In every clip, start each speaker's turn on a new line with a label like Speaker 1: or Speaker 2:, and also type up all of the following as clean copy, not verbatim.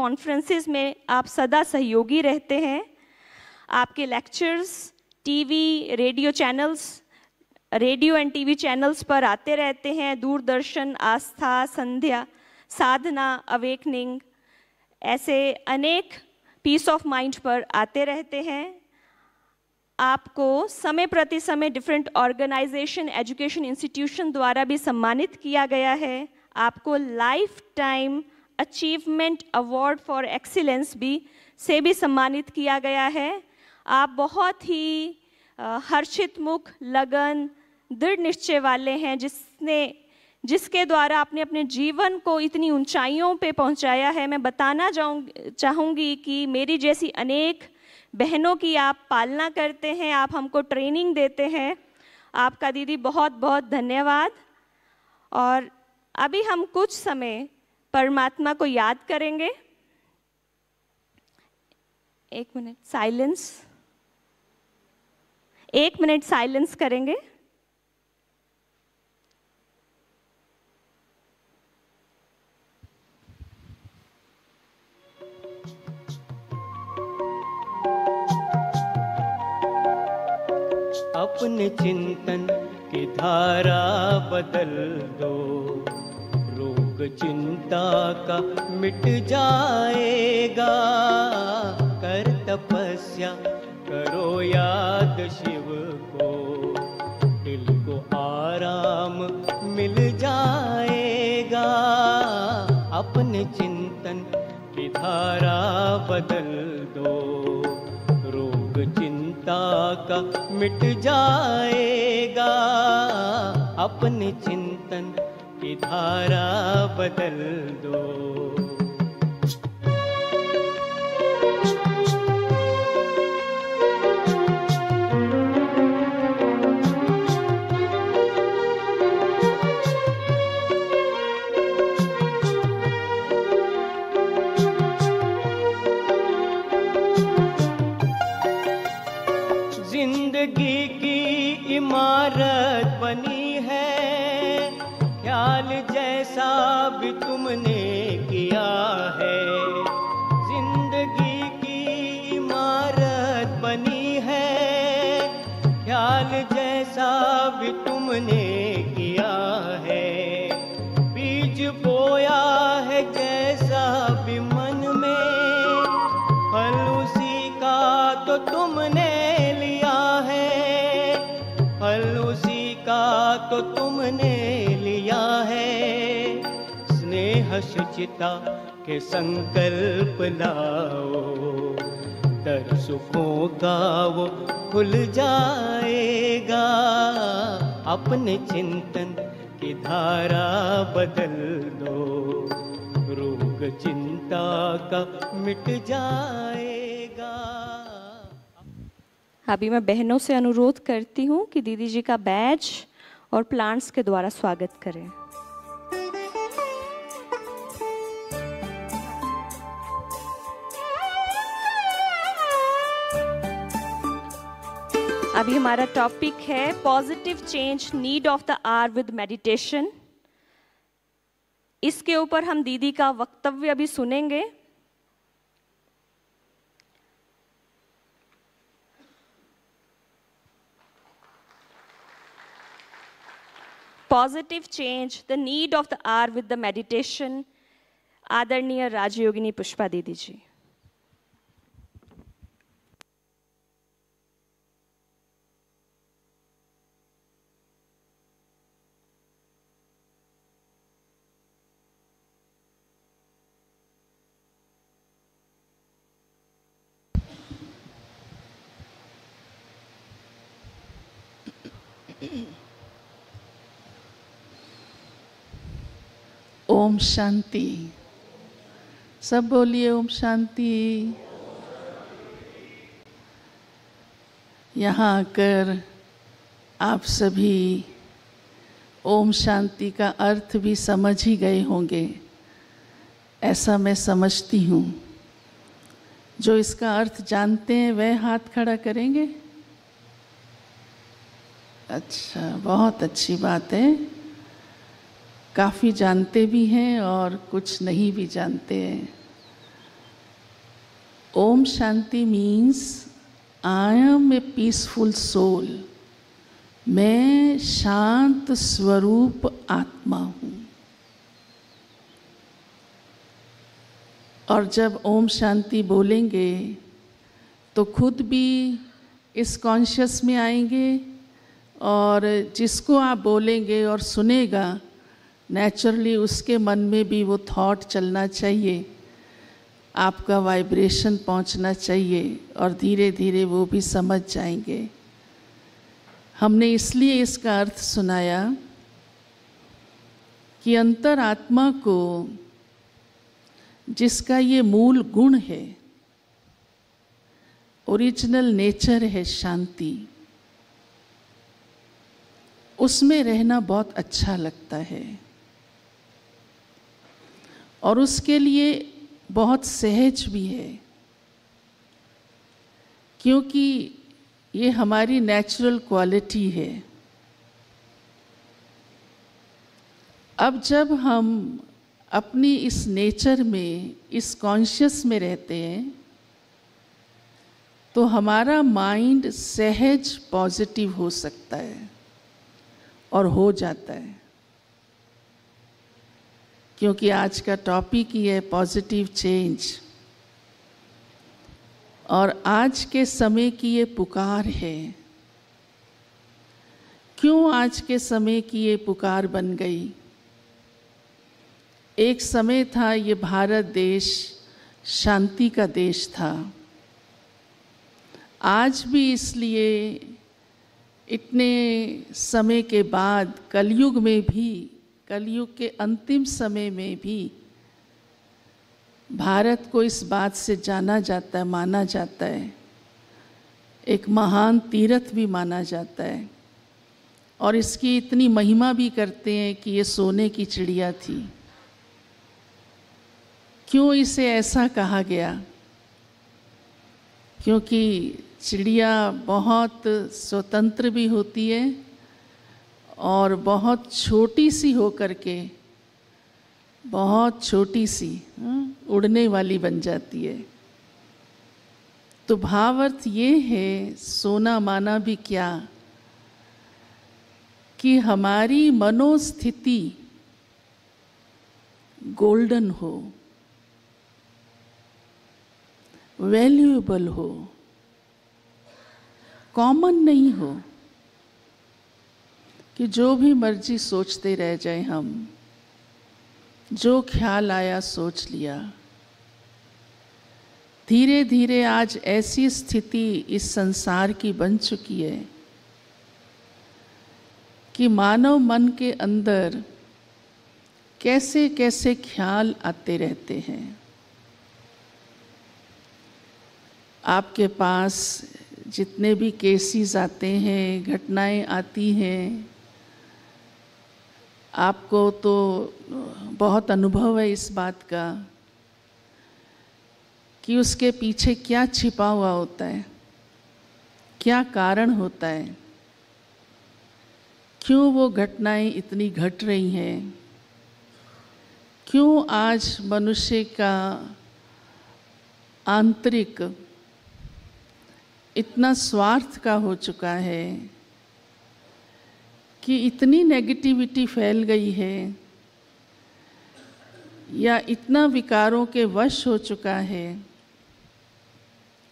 Speaker 1: Conferences में आप सदा सहयोगी रहते हैं। आपके lectures TV, radio and TV channels पर आते रहते हैं। दूरदर्शन, आस्था, संध्या, साधना, अवेकनिंग, ऐसे अनेक पीस ऑफ माइंड पर आते रहते हैं। आपको समय प्रति समय डिफरेंट ऑर्गेनाइजेशन, एजुकेशन इंस्टीट्यूशन द्वारा भी सम्मानित किया गया है। आपको life time achievement award for excellence से भी सम्मानित किया गया है। आप बहुत ही हर्षित मुख, लगन, दृढ़ निश्चय वाले हैं, जिसके द्वारा आपने अपने जीवन को इतनी ऊंचाइयों पे पहुंचाया है। मैं बताना चाहूँगी कि मेरी जैसी अनेक बहनों की आप पालना करते हैं, आप हमको ट्रेनिंग देते हैं। आपका दीदी बहुत बहुत धन्यवाद। और अभी हम कुछ समय परमात्मा को याद करेंगे। 1 मिनट साइलेंस, 1 मिनट साइलेंस करेंगे।
Speaker 2: अपने चिंतन की धारा बदल दो, रोग चिंता का मिट जाएगा। कर तपस्या करो याद शिव को, दिल को आराम मिल जाएगा। अपने चिंतन की धारा बदल दो, रोग चिंता का मिट जाएगा। अपने चिंतन की धारा बदल दो। जिंदगी की इमारत बनी है, ख्याल जैसा भी तुमने किया है। जिंदगी की इमारत बनी है, ख्याल जैसा भी तुमने किया है। बीज बोया है जैसा भी मन में, फल उसी का तो तुमने लिया है। फल उसी का तो तुमने लिया है। स्नेह शुचिता के संकल्प लाओ, दर सुखों का वो खुल जाएगा। अपने चिंतन की धारा बदल दो, रोग चिंता का मिट जाएगा।
Speaker 1: अभी मैं बहनों से अनुरोध करती हूँ कि दीदी जी का बैज और प्लांट्स के द्वारा स्वागत करें। अभी हमारा टॉपिक है positive change, need of the hour with meditation. इसके ऊपर हम दीदी का वक्तव्य भी सुनेंगे। Positive change, the need of the hour with the meditation, आदरणीय राजयोगिनी पुष्पा दीदी जी।
Speaker 3: ओम शांति। सब बोलिए ओम शांति। यहाँ आकर आप सभी ओम शांति का अर्थ भी समझ ही गए होंगे, ऐसा मैं समझती हूँ। जो इसका अर्थ जानते हैं वह हाथ खड़ा करेंगे। अच्छा, बहुत अच्छी बात है। काफ़ी जानते भी हैं और कुछ नहीं भी जानते हैं। Om Shanti means I am a peaceful soul. मैं शांत स्वरूप आत्मा हूँ। और जब ओम शांति बोलेंगे तो खुद भी इस कॉन्शियस में आएंगे, और जिसको आप बोलेंगे और सुनेगा नेचुरली उसके मन में भी वो थॉट चलना चाहिए, आपका वाइब्रेशन पहुंचना चाहिए, और धीरे धीरे वो भी समझ जाएंगे। हमने इसलिए इसका अर्थ सुनाया कि अंतरात्मा को जिसका ये मूल गुण है, ओरिजिनल नेचर है शांति, उसमें रहना बहुत अच्छा लगता है और उसके लिए बहुत सहज भी है, क्योंकि ये हमारी नेचुरल क्वालिटी है। अब जब हम अपनी इस नेचर में, इस कॉन्शियस में रहते हैं, तो हमारा माइंड सहज पॉजिटिव हो सकता है और हो जाता है, क्योंकि आज का टॉपिक ही है पॉजिटिव चेंज। और आज के समय की ये पुकार है। क्यों आज के समय की ये पुकार बन गई? एक समय था ये भारत देश शांति का देश था। आज भी इसलिए इतने समय के बाद कलयुग में भी, कलयुग के अंतिम समय में भी भारत को इस बात से जाना जाता है, माना जाता है, एक महान तीर्थ भी माना जाता है, और इसकी इतनी महिमा भी करते हैं कि ये सोने की चिड़िया थी। क्यों इसे ऐसा कहा गया? क्योंकि चिड़िया बहुत स्वतंत्र भी होती है और बहुत छोटी सी होकर के, बहुत छोटी सी उड़ने वाली बन जाती है। तो भावार्थ ये है, सोना माना भी क्या, कि हमारी मनोस्थिति गोल्डन हो, वैल्यूएबल हो, कॉमन नहीं हो कि जो भी मर्जी सोचते रह जाए, हम जो ख्याल आया सोच लिया। धीरे धीरे आज ऐसी स्थिति इस संसार की बन चुकी है कि मानव मन के अंदर कैसे कैसे ख्याल आते रहते हैं। आपके पास जितने भी केसेस आते हैं, घटनाएं आती हैं, आपको तो बहुत अनुभव है इस बात का कि उसके पीछे क्या छिपा हुआ होता है, क्या कारण होता है, क्यों वो घटनाएं इतनी घट रही हैं, क्यों आज मनुष्य का आंतरिक इतना स्वार्थ का हो चुका है कि इतनी नेगेटिविटी फैल गई है, या इतना विकारों के वश हो चुका है,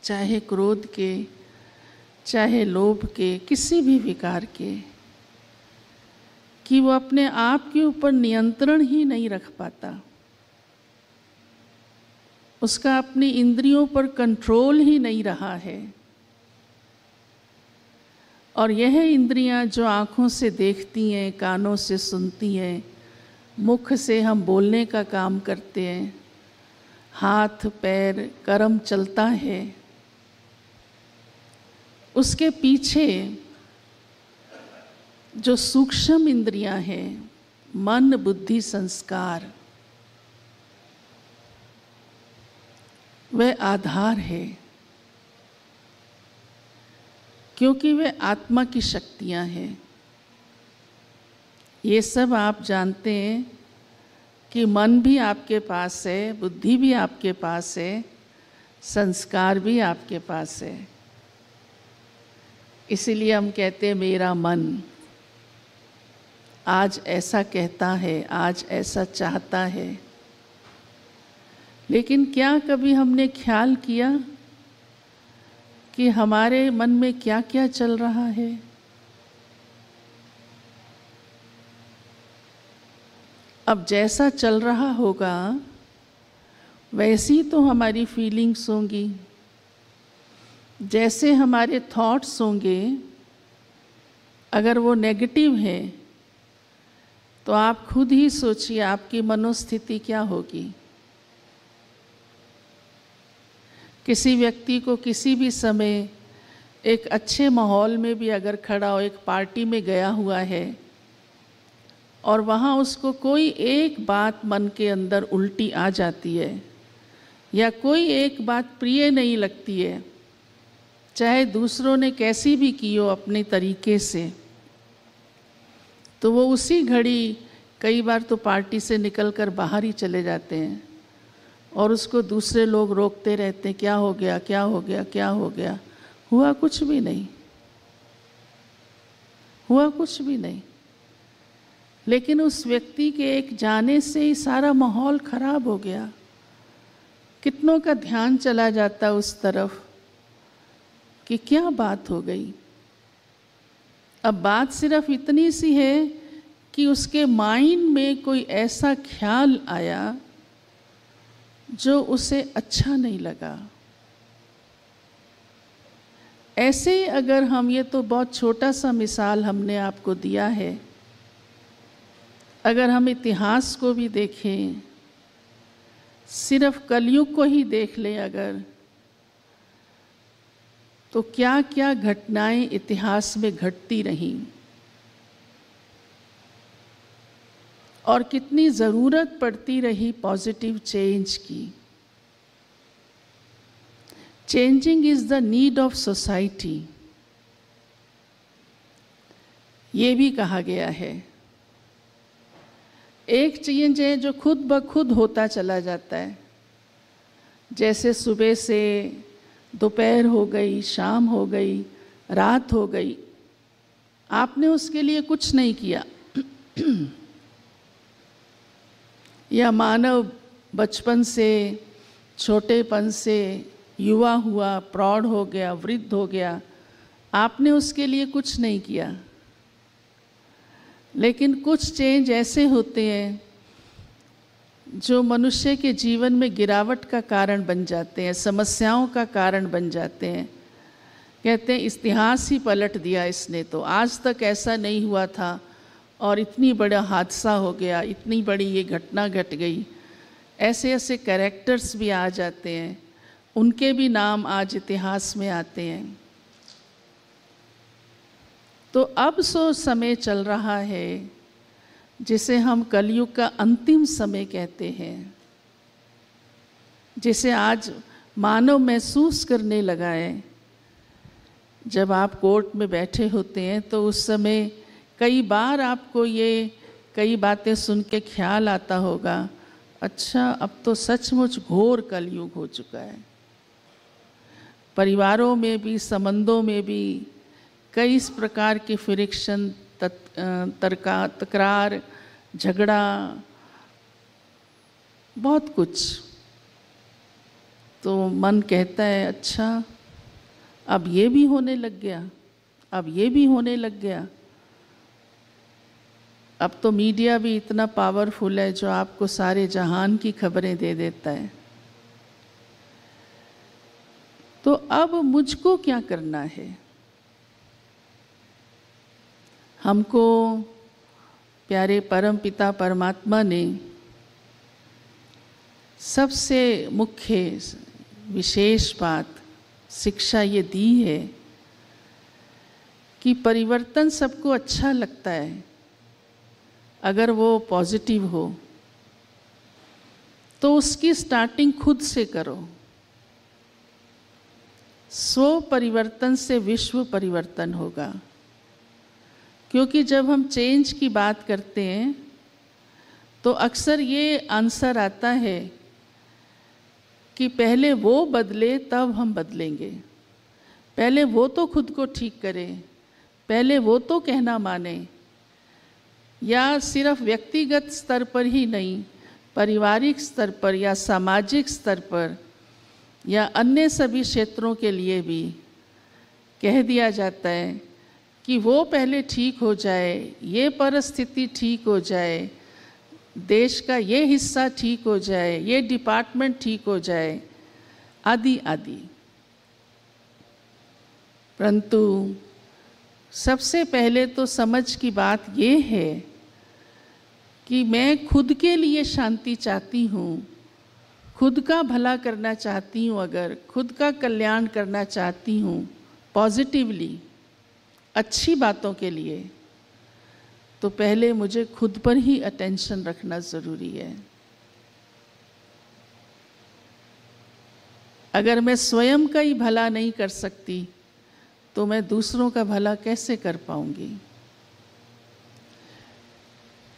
Speaker 3: चाहे क्रोध के, चाहे लोभ के, किसी भी विकार के, कि वो अपने आप के ऊपर नियंत्रण ही नहीं रख पाता, उसका अपनी इंद्रियों पर कंट्रोल ही नहीं रहा है। और यह इंद्रियां जो आँखों से देखती हैं, कानों से सुनती हैं, मुख से हम बोलने का काम करते हैं, हाथ पैर कर्म चलता है, उसके पीछे जो सूक्ष्म इंद्रियां हैं, मन बुद्धि संस्कार, वह आधार है, क्योंकि वे आत्मा की शक्तियां हैं। ये सब आप जानते हैं कि मन भी आपके पास है, बुद्धि भी आपके पास है, संस्कार भी आपके पास है। इसीलिए हम कहते हैं मेरा मन आज ऐसा कहता है, आज ऐसा चाहता है। लेकिन क्या कभी हमने ख्याल किया कि हमारे मन में क्या क्या चल रहा है? अब जैसा चल रहा होगा वैसी तो हमारी फीलिंग्स होंगी, जैसे हमारे थॉट्स होंगे। अगर वो नेगेटिव है तो आप खुद ही सोचिए आपकी मनोस्थिति क्या होगी। किसी व्यक्ति को किसी भी समय एक अच्छे माहौल में भी अगर खड़ा हो, एक पार्टी में गया हुआ है और वहाँ उसको कोई एक बात मन के अंदर उल्टी आ जाती है या कोई एक बात प्रिय नहीं लगती है, चाहे दूसरों ने कैसी भी की हो अपने तरीके से, तो वो उसी घड़ी कई बार तो पार्टी से निकलकर बाहर ही चले जाते हैं और उसको दूसरे लोग रोकते रहते हैं, क्या हो गया, क्या हो गया, क्या हो गया। हुआ कुछ भी नहीं, हुआ कुछ भी नहीं। लेकिन उस व्यक्ति के एक जाने से ही सारा माहौल खराब हो गया। कितनों का ध्यान चला जाता उस तरफ कि क्या बात हो गई। अब बात सिर्फ इतनी सी है कि उसके माइंड में कोई ऐसा ख्याल आया जो उसे अच्छा नहीं लगा। ऐसे ही अगर हम, ये तो बहुत छोटा सा मिसाल हमने आपको दिया है, अगर हम इतिहास को भी देखें, सिर्फ कलयुग को ही देख लें अगर, तो क्या क्या घटनाएं इतिहास में घटती रहीं और कितनी ज़रूरत पड़ती रही पॉजिटिव चेंज की। Changing is the need of society, ये भी कहा गया है। एक चेंज है जो खुद ब खुद होता चला जाता है, जैसे सुबह से दोपहर हो गई, शाम हो गई, रात हो गई, आपने उसके लिए कुछ नहीं किया। या मानव बचपन से, छोटेपन से युवा हुआ, प्रौढ़ हो गया, वृद्ध हो गया, आपने उसके लिए कुछ नहीं किया। लेकिन कुछ चेंज ऐसे होते हैं जो मनुष्य के जीवन में गिरावट का कारण बन जाते हैं, समस्याओं का कारण बन जाते हैं। कहते हैं इतिहास ही पलट दिया इसने, तो आज तक ऐसा नहीं हुआ था और इतनी बड़ा हादसा हो गया, इतनी बड़ी ये घटना घट गई। ऐसे ऐसे कैरेक्टर्स भी आ जाते हैं, उनके भी नाम आज इतिहास में आते हैं। तो अब सो समय चल रहा है जिसे हम कलयुग का अंतिम समय कहते हैं, जिसे आज मानव महसूस करने लगा है। जब आप कोर्ट में बैठे होते हैं तो उस समय कई बार आपको ये कई बातें सुन के ख्याल आता होगा, अच्छा अब तो सचमुच घोर कलयुग हो चुका है। परिवारों में भी, संबंधों में भी कई इस प्रकार के फ्रिक्शन, तकरार, झगड़ा, बहुत कुछ। तो मन कहता है अच्छा अब ये भी होने लग गया, अब ये भी होने लग गया। अब तो मीडिया भी इतना पावरफुल है जो आपको सारे जहान की खबरें दे देता है। तो अब मुझको क्या करना है? हमको प्यारे परम पिता परमात्मा ने सबसे मुख्य विशेष बात, शिक्षा ये दी है कि परिवर्तन सबको अच्छा लगता है अगर वो पॉजिटिव हो, तो उसकी स्टार्टिंग खुद से करो। स्व परिवर्तन से विश्व परिवर्तन होगा। क्योंकि जब हम चेंज की बात करते हैं तो अक्सर ये आंसर आता है कि पहले वो बदले तब हम बदलेंगे। पहले वो तो खुद को ठीक करें, पहले वो तो कहना माने, या सिर्फ व्यक्तिगत स्तर पर ही नहीं, पारिवारिक स्तर पर या सामाजिक स्तर पर या अन्य सभी क्षेत्रों के लिए भी कह दिया जाता है कि वो पहले ठीक हो जाए, ये परिस्थिति ठीक हो जाए, देश का ये हिस्सा ठीक हो जाए, ये डिपार्टमेंट ठीक हो जाए, आदि आदि। परंतु सबसे पहले तो समझ की बात ये है कि मैं खुद के लिए शांति चाहती हूँ, खुद का भला करना चाहती हूँ, अगर खुद का कल्याण करना चाहती हूँ पॉजिटिवली, अच्छी बातों के लिए, तो पहले मुझे खुद पर ही अटेंशन रखना ज़रूरी है। अगर मैं स्वयं का ही भला नहीं कर सकती तो मैं दूसरों का भला कैसे कर पाऊंगी?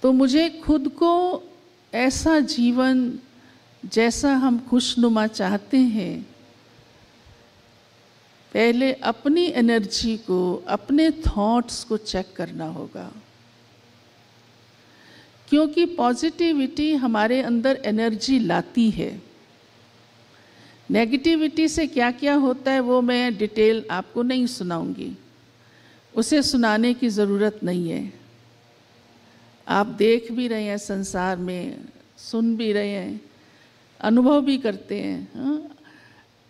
Speaker 3: तो मुझे खुद को ऐसा जीवन जैसा हम खुशनुमा चाहते हैं, पहले अपनी एनर्जी को, अपने थॉट्स को चेक करना होगा। क्योंकि पॉजिटिविटी हमारे अंदर एनर्जी लाती है। नेगेटिविटी से क्या क्या होता है वो मैं डिटेल आपको नहीं सुनाऊंगी, उसे सुनाने की ज़रूरत नहीं है। आप देख भी रहे हैं संसार में, सुन भी रहे हैं, अनुभव भी करते हैं। हाँ?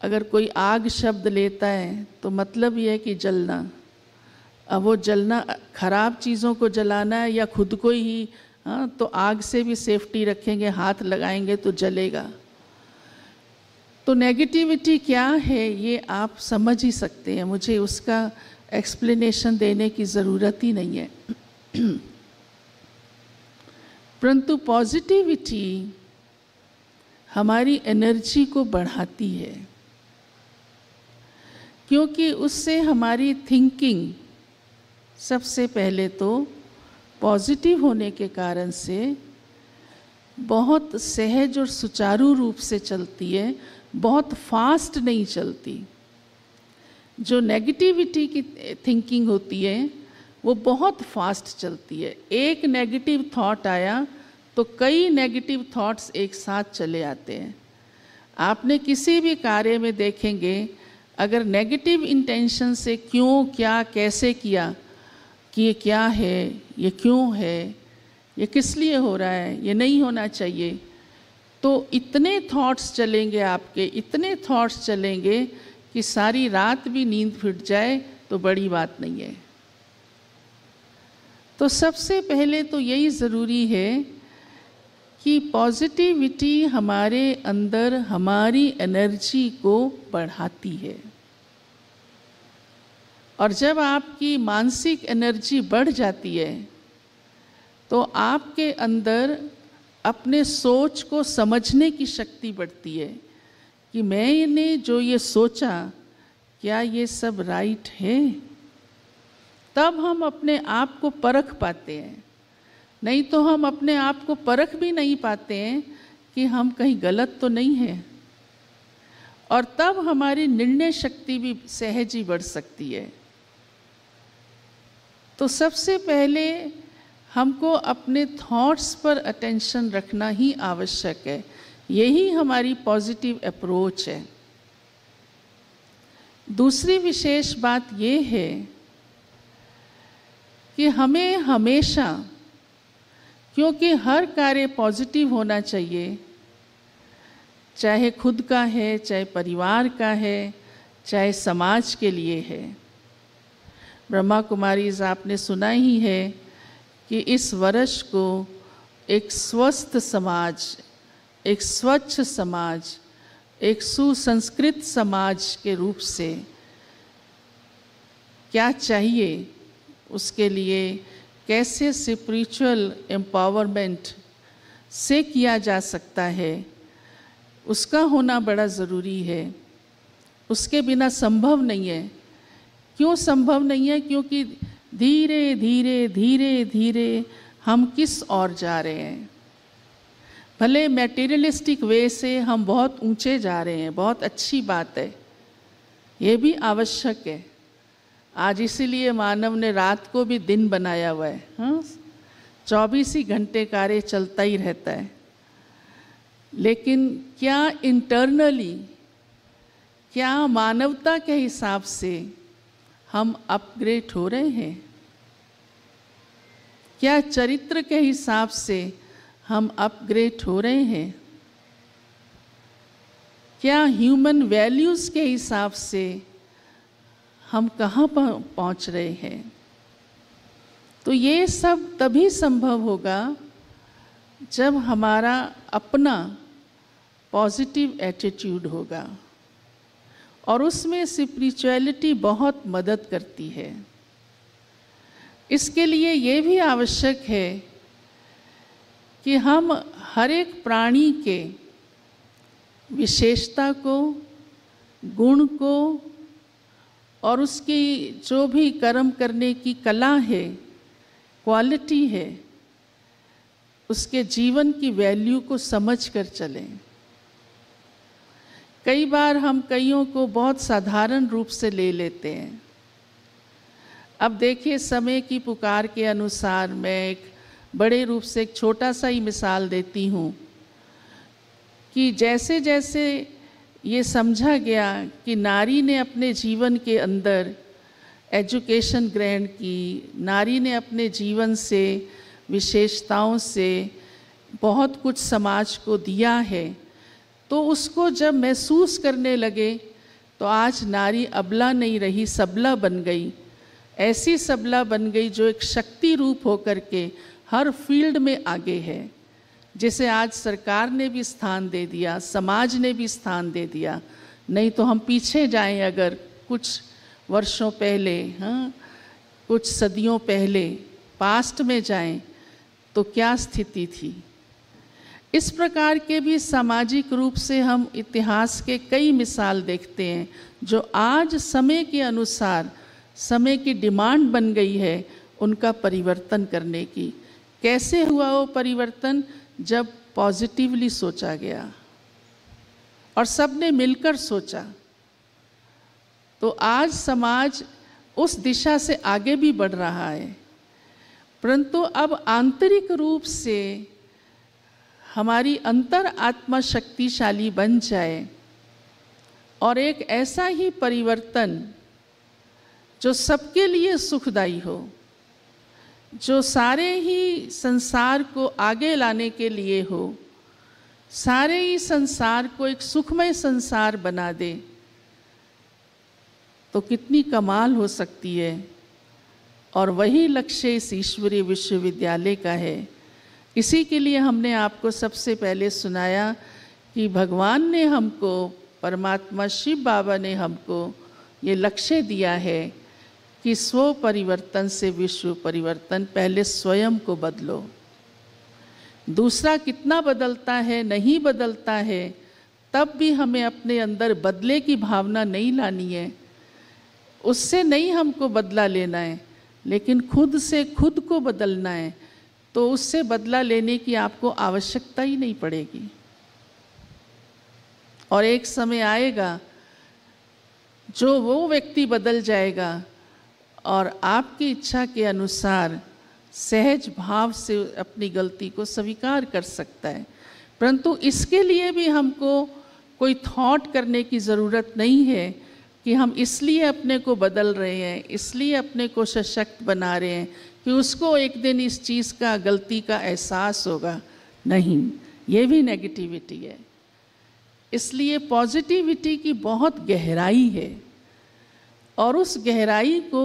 Speaker 3: अगर कोई आग शब्द लेता है तो मतलब ये है कि जलना। अब वो जलना खराब चीज़ों को जलाना है या खुद को ही, हाँ, तो आग से भी सेफ्टी रखेंगे, हाथ लगाएंगे तो जलेगा। तो नेगेटिविटी क्या है ये आप समझ ही सकते हैं, मुझे उसका एक्सप्लेनेशन देने की ज़रूरत ही नहीं है। परंतु पॉजिटिविटी हमारी एनर्जी को बढ़ाती है, क्योंकि उससे हमारी थिंकिंग सबसे पहले तो पॉजिटिव होने के कारण से बहुत सहज और सुचारू रूप से चलती है, बहुत फास्ट नहीं चलती। जो नेगेटिविटी की थिंकिंग होती है वो बहुत फास्ट चलती है। एक नेगेटिव थॉट आया तो कई नेगेटिव थॉट्स एक साथ चले आते हैं। आपने किसी भी कार्य में देखेंगे, अगर नेगेटिव इंटेंशन से क्यों, क्या, कैसे किया, कि ये क्या है, ये क्यों है, ये किस लिए हो रहा है, ये नहीं होना चाहिए, तो इतने थॉट्स चलेंगे आपके, इतने थॉट्स चलेंगे कि सारी रात भी नींद फिट जाए तो बड़ी बात नहीं है। तो सबसे पहले तो यही ज़रूरी है कि पॉजिटिविटी हमारे अंदर हमारी एनर्जी को बढ़ाती है। और जब आपकी मानसिक एनर्जी बढ़ जाती है तो आपके अंदर अपने सोच को समझने की शक्ति बढ़ती है कि मैंने जो ये सोचा क्या ये सब राइट है। तब हम अपने आप को परख पाते हैं, नहीं तो हम अपने आप को परख भी नहीं पाते हैं कि हम कहीं गलत तो नहीं हैं। और तब हमारी निर्णय शक्ति भी सहज ही बढ़ सकती है। तो सबसे पहले हमको अपने थॉट्स पर अटेंशन रखना ही आवश्यक है। यही हमारी पॉजिटिव अप्रोच है। दूसरी विशेष बात ये है कि हमें हमेशा, क्योंकि हर कार्य पॉजिटिव होना चाहिए, चाहे खुद का है, चाहे परिवार का है, चाहे समाज के लिए है। ब्रह्मा कुमारीज आपने सुना ही है कि इस वर्ष को एक स्वस्थ समाज, एक स्वच्छ समाज, एक सुसंस्कृत समाज के रूप से क्या चाहिए, उसके लिए कैसे स्पिरिचुअल एम्पावरमेंट से किया जा सकता है, उसका होना बड़ा ज़रूरी है। उसके बिना संभव नहीं है। क्यों संभव नहीं है? क्योंकि धीरे धीरे धीरे धीरे हम किस ओर जा रहे हैं। भले मैटेरियलिस्टिक वे से हम बहुत ऊंचे जा रहे हैं, बहुत अच्छी बात है, ये भी आवश्यक है। आज इसीलिए मानव ने रात को भी दिन बनाया हुआ है, हाँ, 24 ही घंटे कार्य चलता ही रहता है। लेकिन क्या इंटरनली, क्या मानवता के हिसाब से हम अपग्रेड हो रहे हैं? क्या चरित्र के हिसाब से हम अपग्रेड हो रहे हैं? क्या ह्यूमन वैल्यूज़ के हिसाब से हम कहाँ पहुँच रहे हैं? तो ये सब तभी संभव होगा जब हमारा अपना पॉजिटिव एटीट्यूड होगा, और उसमें स्पिरिचुअलिटी बहुत मदद करती है। इसके लिए ये भी आवश्यक है कि हम हर एक प्राणी के विशेषता को, गुण को, और उसकी जो भी कर्म करने की कला है, क्वालिटी है, उसके जीवन की वैल्यू को समझ कर चलें। कई बार हम कईयों को बहुत साधारण रूप से ले लेते हैं। अब देखिए, समय की पुकार के अनुसार मैं एक बड़े रूप से एक छोटा सा ही मिसाल देती हूँ कि जैसे जैसे ये समझा गया कि नारी ने अपने जीवन के अंदर एजुकेशन ग्रहण की, नारी ने अपने जीवन से, विशेषताओं से बहुत कुछ समाज को दिया है, तो उसको जब महसूस करने लगे तो आज नारी अबला नहीं रही, सबला बन गई। ऐसी सबला बन गई जो एक शक्ति रूप होकर के हर फील्ड में आगे है, जिसे आज सरकार ने भी स्थान दे दिया, समाज ने भी स्थान दे दिया। नहीं तो हम पीछे जाएं, अगर कुछ वर्षों पहले, हाँ, कुछ सदियों पहले पास्ट में जाएं तो क्या स्थिति थी। इस प्रकार के भी सामाजिक रूप से हम इतिहास के कई मिसाल देखते हैं जो आज समय के अनुसार, समय की डिमांड बन गई है उनका परिवर्तन करने की। कैसे हुआ वो परिवर्तन? जब पॉजिटिवली सोचा गया और सबने मिलकर सोचा, तो आज समाज उस दिशा से आगे भी बढ़ रहा है। परंतु अब आंतरिक रूप से हमारी अंतर आत्मा शक्तिशाली बन जाए और एक ऐसा ही परिवर्तन जो सबके लिए सुखदायी हो, जो सारे ही संसार को आगे लाने के लिए हो, सारे ही संसार को एक सुखमय संसार बना दे, तो कितनी कमाल हो सकती है। और वही लक्ष्य इस ईश्वरीय विश्वविद्यालय का है। इसी के लिए हमने आपको सबसे पहले सुनाया कि भगवान ने हमको, परमात्मा शिव बाबा ने हमको ये लक्ष्य दिया है कि स्व परिवर्तन से विश्व परिवर्तन। पहले स्वयं को बदलो। दूसरा कितना बदलता है, नहीं बदलता है, तब भी हमें अपने अंदर बदले की भावना नहीं लानी है। उससे नहीं हमको बदला लेना है, लेकिन खुद से खुद को बदलना है। तो उससे बदला लेने की आपको आवश्यकता ही नहीं पड़ेगी। और एक समय आएगा जो वो व्यक्ति बदल जाएगा और आपकी इच्छा के अनुसार सहज भाव से अपनी गलती को स्वीकार कर सकता है। परंतु इसके लिए भी हमको कोई थॉट करने की ज़रूरत नहीं है कि हम इसलिए अपने को बदल रहे हैं, इसलिए अपने को सशक्त बना रहे हैं कि उसको एक दिन इस चीज़ का, गलती का एहसास होगा। नहीं, ये भी नेगेटिविटी है। इसलिए पॉजिटिविटी की बहुत गहराई है और उस गहराई को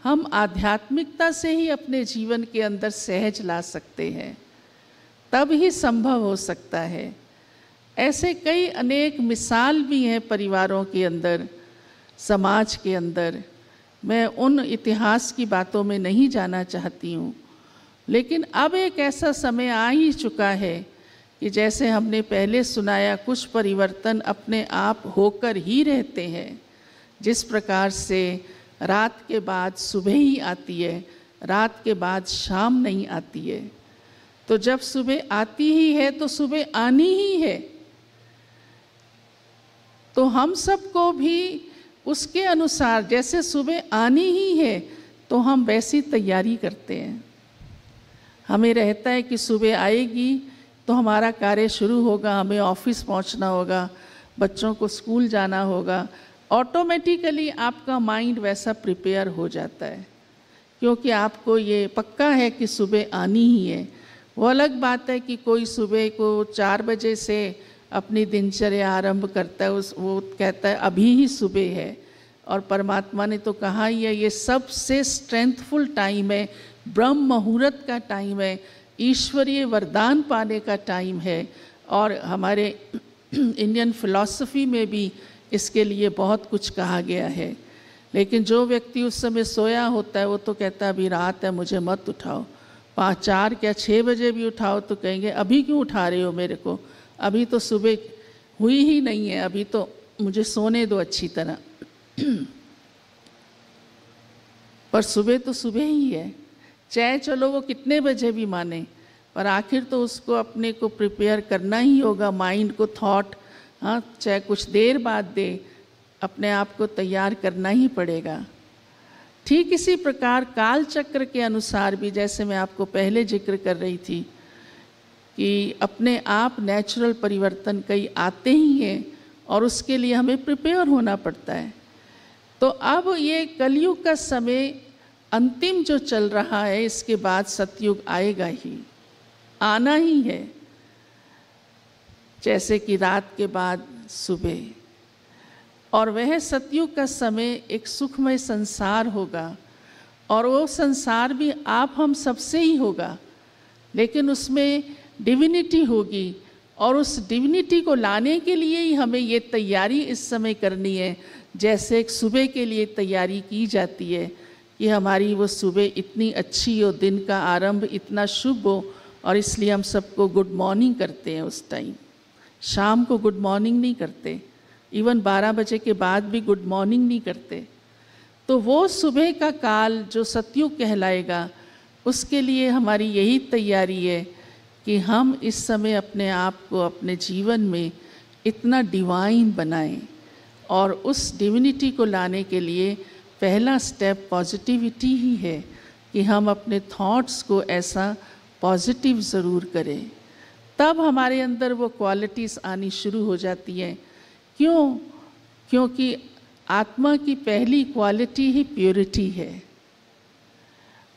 Speaker 3: हम आध्यात्मिकता से ही अपने जीवन के अंदर सहज ला सकते हैं, तब ही संभव हो सकता है। ऐसे कई अनेक मिसाल भी हैं परिवारों के अंदर, समाज के अंदर। मैं उन इतिहास की बातों में नहीं जाना चाहती हूँ, लेकिन अब एक ऐसा समय आ ही चुका है कि जैसे हमने पहले सुनाया, कुछ परिवर्तन अपने आप होकर ही रहते हैं। जिस प्रकार से रात के बाद सुबह ही आती है, रात के बाद शाम नहीं आती है, तो जब सुबह आती ही है तो सुबह आनी ही है। तो हम सबको भी उसके अनुसार, जैसे सुबह आनी ही है तो हम वैसी तैयारी करते हैं। हमें रहता है कि सुबह आएगी तो हमारा कार्य शुरू होगा, हमें ऑफिस पहुंचना होगा, बच्चों को स्कूल जाना होगा। ऑटोमेटिकली आपका माइंड वैसा प्रिपेयर हो जाता है, क्योंकि आपको ये पक्का है कि सुबह आनी ही है। वो अलग बात है कि कोई सुबह को 4 बजे से अपनी दिनचर्या आरंभ करता है, वो कहता है अभी ही सुबह है। और परमात्मा ने तो कहा ही है, ये सबसे स्ट्रेंथफुल टाइम है, ब्रह्म मुहूर्त का टाइम है, ईश्वरीय वरदान पाने का टाइम है। और हमारे इंडियन फिलॉसफी में भी इसके लिए बहुत कुछ कहा गया है। लेकिन जो व्यक्ति उस समय सोया होता है वो तो कहता है अभी रात है, मुझे मत उठाओ। 5, 4 क्या 6 बजे भी उठाओ तो कहेंगे अभी क्यों उठा रहे हो मेरे को, अभी तो सुबह हुई ही नहीं है, अभी तो मुझे सोने दो अच्छी तरह। पर सुबह तो सुबह ही है, चाहे चलो वो कितने बजे भी माने, पर आखिर तो उसको अपने को प्रिपेयर करना ही होगा, माइंड को थॉट, हाँ, चाहे कुछ देर बाद दे, अपने आप को तैयार करना ही पड़ेगा। ठीक इसी प्रकार काल चक्र के अनुसार भी, जैसे मैं आपको पहले जिक्र कर रही थी कि अपने आप नेचुरल परिवर्तन कई आते ही हैं और उसके लिए हमें प्रिपेयर होना पड़ता है। तो अब ये कलयुग का समय अंतिम जो चल रहा है, इसके बाद सतयुग आएगा ही, आना ही है। जैसे कि रात के बाद सुबह, और वह सतयुग का समय एक सुखमय संसार होगा, और वो संसार भी आप हम सबसे ही होगा, लेकिन उसमें डिविनिटी होगी। और उस डिविनिटी को लाने के लिए ही हमें ये तैयारी इस समय करनी है, जैसे एक सुबह के लिए तैयारी की जाती है कि हमारी वो सुबह इतनी अच्छी हो, दिन का आरंभ इतना शुभ हो, और इसलिए हम सबको गुड मॉर्निंग करते हैं उस टाइम। शाम को गुड मॉर्निंग नहीं करते, इवन 12 बजे के बाद भी गुड मॉर्निंग नहीं करते। तो वो सुबह का काल जो सतयुग कहलाएगा, उसके लिए हमारी यही तैयारी है कि हम इस समय अपने आप को अपने जीवन में इतना डिवाइन बनाएं। और उस डिविनिटी को लाने के लिए पहला स्टेप पॉजिटिविटी ही है कि हम अपने थॉट्स को ऐसा पॉजिटिव ज़रूर करें, तब हमारे अंदर वो क्वालिटीज़ आनी शुरू हो जाती हैं। क्यों? क्योंकि आत्मा की पहली क्वालिटी ही प्योरिटी है,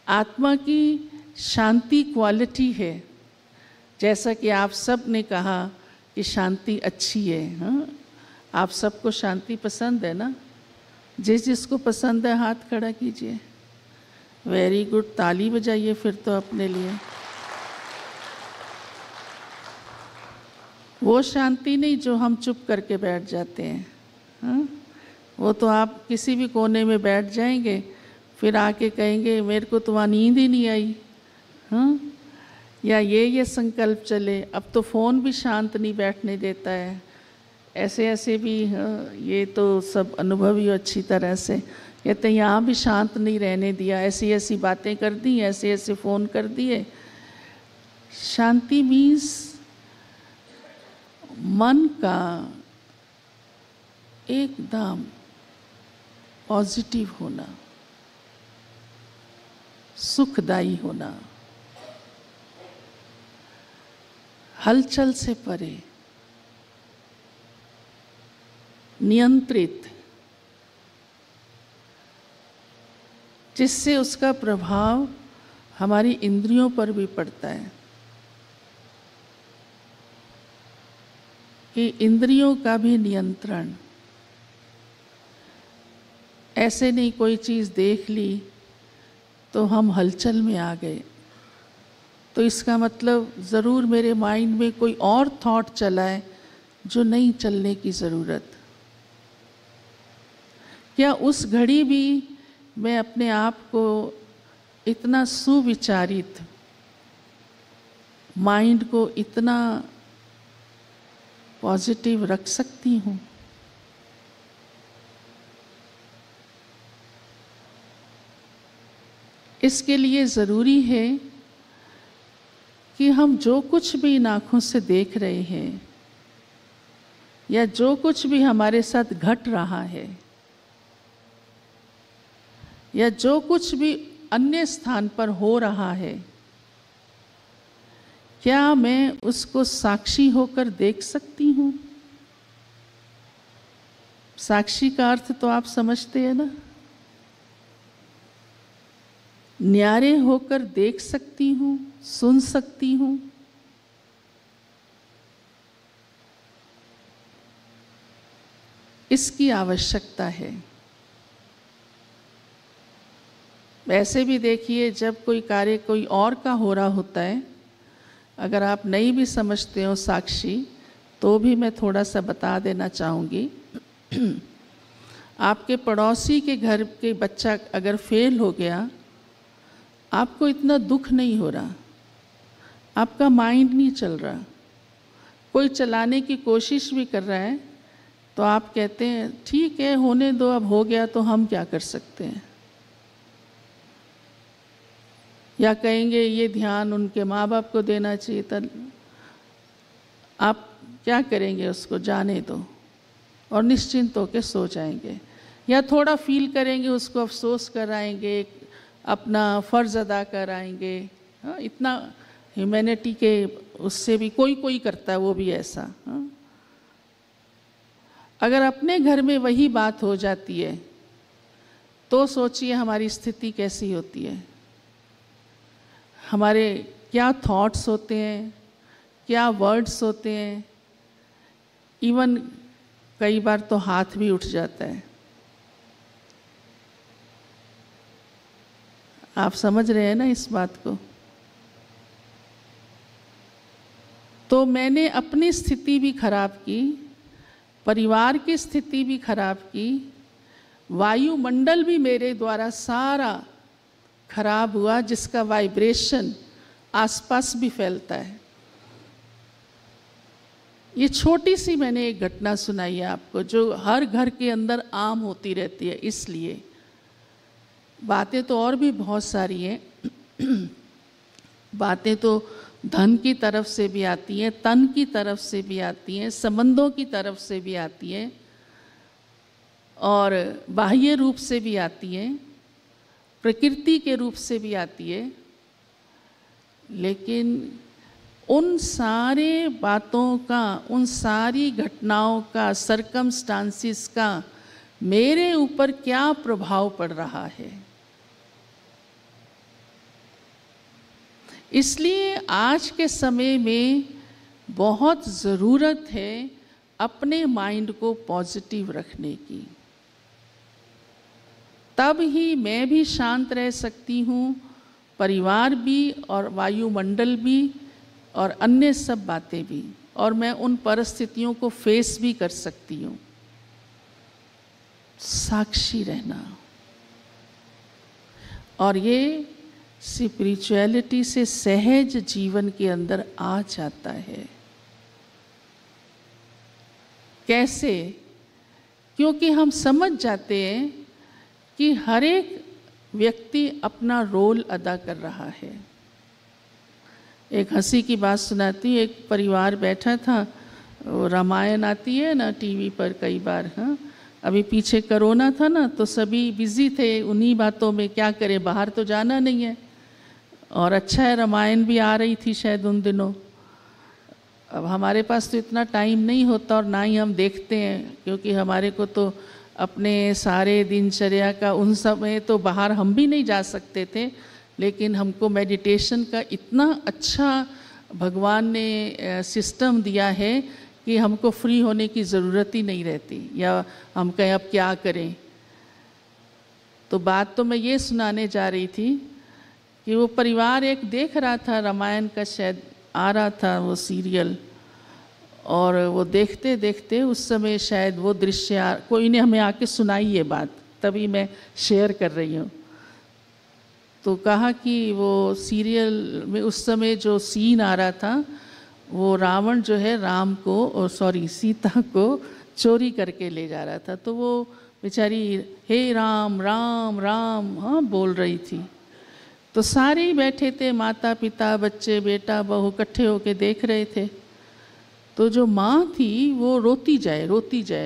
Speaker 3: आत्मा की शांति क्वालिटी है। जैसा कि आप सब ने कहा कि शांति अच्छी है, हाँ, आप सबको शांति पसंद है ना? जिसको पसंद है हाथ खड़ा कीजिए। वेरी गुड, ताली बजाइए फिर तो अपने लिए। वो शांति नहीं जो हम चुप करके बैठ जाते हैं, हाँ? वो तो आप किसी भी कोने में बैठ जाएंगे, फिर आके कहेंगे मेरे को तो वहाँ नींद ही नहीं आई, हाँ? या ये संकल्प चले, अब तो फ़ोन भी शांत नहीं बैठने देता है। ऐसे ऐसे भी ये तो सब अनुभव ही अच्छी तरह से कहते हैं, यहाँ भी शांत नहीं रहने दिया, ऐसी ऐसी बातें कर दी, ऐसे ऐसे फ़ोन कर दिए। शांति मीन्स मन का एकदम पॉजिटिव होना, सुखदायी होना, हलचल से परे, नियंत्रित, जिससे उसका प्रभाव हमारी इंद्रियों पर भी पड़ता है कि इंद्रियों का भी नियंत्रण। ऐसे नहीं कोई चीज़ देख ली तो हम हलचल में आ गए, तो इसका मतलब ज़रूर मेरे माइंड में कोई और थॉट चला है जो नहीं चलने की ज़रूरत। क्या उस घड़ी भी मैं अपने आप को इतना सुविचारित, माइंड को इतना पॉजिटिव रख सकती हूँ? इसके लिए ज़रूरी है कि हम जो कुछ भी इन आँखों से देख रहे हैं या जो कुछ भी हमारे साथ घट रहा है या जो कुछ भी अन्य स्थान पर हो रहा है, क्या मैं उसको साक्षी होकर देख सकती हूँ? साक्षी का अर्थ तो आप समझते हैं ना? न्यारे होकर देख सकती हूँ, सुन सकती हूँ। इसकी आवश्यकता है। वैसे भी देखिए, जब कोई कार्य कोई और का हो रहा होता है, अगर आप नहीं भी समझते हो साक्षी, तो भी मैं थोड़ा सा बता देना चाहूँगी। आपके पड़ोसी के घर के बच्चा अगर फेल हो गया, आपको इतना दुख नहीं हो रहा, आपका माइंड नहीं चल रहा, कोई चलाने की कोशिश भी कर रहा है, तो आप कहते हैं ठीक है, होने दो, अब हो गया तो हम क्या कर सकते हैं। या कहेंगे ये ध्यान उनके माँ बाप को देना चाहिए, तब आप क्या करेंगे, उसको जाने दो और निश्चिंत होकर सो जाएंगे। या थोड़ा फील करेंगे, उसको अफसोस कराएंगे, अपना फ़र्ज़ अदा कराएंगे। हाँ, इतना ह्यूमैनिटी के उससे भी कोई कोई करता है, वो भी ऐसा। हाँ, अगर अपने घर में वही बात हो जाती है तो सोचिए हमारी स्थिति कैसी होती है। हमारे क्या थॉट्स होते हैं, क्या वर्ड्स होते हैं, इवन कई बार तो हाथ भी उठ जाता है। आप समझ रहे हैं ना इस बात को? तो मैंने अपनी स्थिति भी खराब की, परिवार की स्थिति भी खराब की, वायुमंडल भी मेरे द्वारा सारा खराब हुआ, जिसका वाइब्रेशन आसपास भी फैलता है। ये छोटी सी मैंने एक घटना सुनाई है आपको, जो हर घर के अंदर आम होती रहती है। इसलिए बातें तो और भी बहुत सारी हैं। बातें तो धन की तरफ से भी आती हैं, तन की तरफ से भी आती हैं, संबंधों की तरफ से भी आती हैं और बाह्य रूप से भी आती हैं, प्रकृति के रूप से भी आती है। लेकिन उन सारे बातों का, उन सारी घटनाओं का, सरकमस्टांसिस का मेरे ऊपर क्या प्रभाव पड़ रहा है। इसलिए आज के समय में बहुत ज़रूरत है अपने माइंड को पॉजिटिव रखने की। तब ही मैं भी शांत रह सकती हूँ, परिवार भी और वायुमंडल भी और अन्य सब बातें भी, और मैं उन परिस्थितियों को फेस भी कर सकती हूँ। साक्षी रहना, और ये स्पिरिचुअलिटी से सहज जीवन के अंदर आ जाता है। कैसे? क्योंकि हम समझ जाते हैं कि हर एक व्यक्ति अपना रोल अदा कर रहा है। एक हंसी की बात सुनाती, एक परिवार बैठा था, रामायण आती है ना टीवी पर कई बार। हाँ, अभी पीछे कोरोना था ना, तो सभी बिजी थे उन्हीं बातों में, क्या करें, बाहर तो जाना नहीं है। और अच्छा है रामायण भी आ रही थी शायद उन दिनों। अब हमारे पास तो इतना टाइम नहीं होता और ना ही हम देखते हैं, क्योंकि हमारे को तो अपने सारे दिनचर्या का, उन समय तो बाहर हम भी नहीं जा सकते थे। लेकिन हमको मेडिटेशन का इतना अच्छा भगवान ने सिस्टम दिया है कि हमको फ्री होने की ज़रूरत ही नहीं रहती, या हम कहें अब क्या करें। तो बात तो मैं ये सुनाने जा रही थी कि वो परिवार एक देख रहा था, रामायण का शायद आ रहा था वो सीरियल, और वो देखते देखते उस समय शायद वो दृश्य कोई ने हमें आके सुनाई ये बात, तभी मैं शेयर कर रही हूँ। तो कहा कि वो सीरियल में उस समय जो सीन आ रहा था, वो रावण जो है राम को, और सॉरी सीता को चोरी करके ले जा रहा था। तो वो बेचारी हे राम राम राम हाँ बोल रही थी। तो सारे ही बैठे थे, माता पिता बच्चे बेटा बहू इकट्ठे होके देख रहे थे। तो जो माँ थी वो रोती जाए,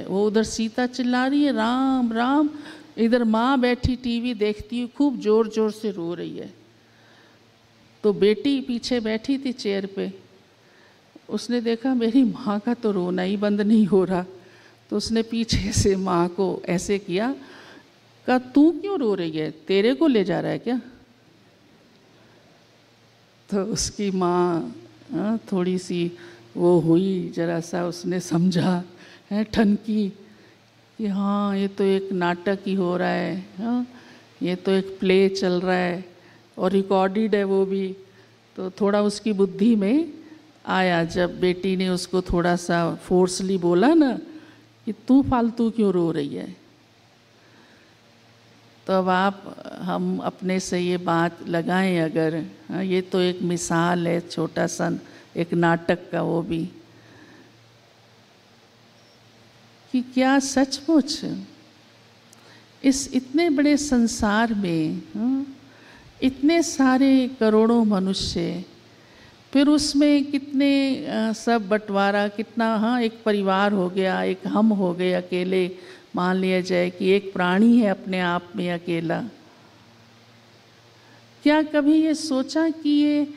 Speaker 3: वो उधर सीता चिल्ला रही है राम राम, इधर माँ बैठी टीवी देखती हुई खूब जोर जोर से रो रही है। तो बेटी पीछे बैठी थी चेयर पे, उसने देखा मेरी माँ का तो रोना ही बंद नहीं हो रहा, तो उसने पीछे से माँ को ऐसे किया, कहा तू क्यों रो रही है, तेरे को ले जा रहा है क्या? तो उसकी माँ थोड़ी सी वो हुई, जरा सा उसने समझा है, ठनकी कि हाँ ये तो एक नाटक ही हो रहा है, हाँ ये तो एक प्ले चल रहा है और रिकॉर्डेड है वो भी। तो थोड़ा उसकी बुद्धि में आया जब बेटी ने उसको थोड़ा सा फोर्सली बोला ना कि तू फालतू क्यों रो रही है। तो अब हम अपने से ये बात लगाएं अगर, हाँ ये तो एक मिसाल है छोटा सा एक नाटक का, वो भी कि क्या सचमुच इस इतने बड़े संसार में, हाँ, इतने सारे करोड़ों मनुष्य, फिर उसमें कितने सब बंटवारा, कितना, हाँ एक परिवार हो गया, एक हम हो गए अकेले, मान लिया जाए कि एक प्राणी है अपने आप में अकेला। क्या कभी ये सोचा कि ये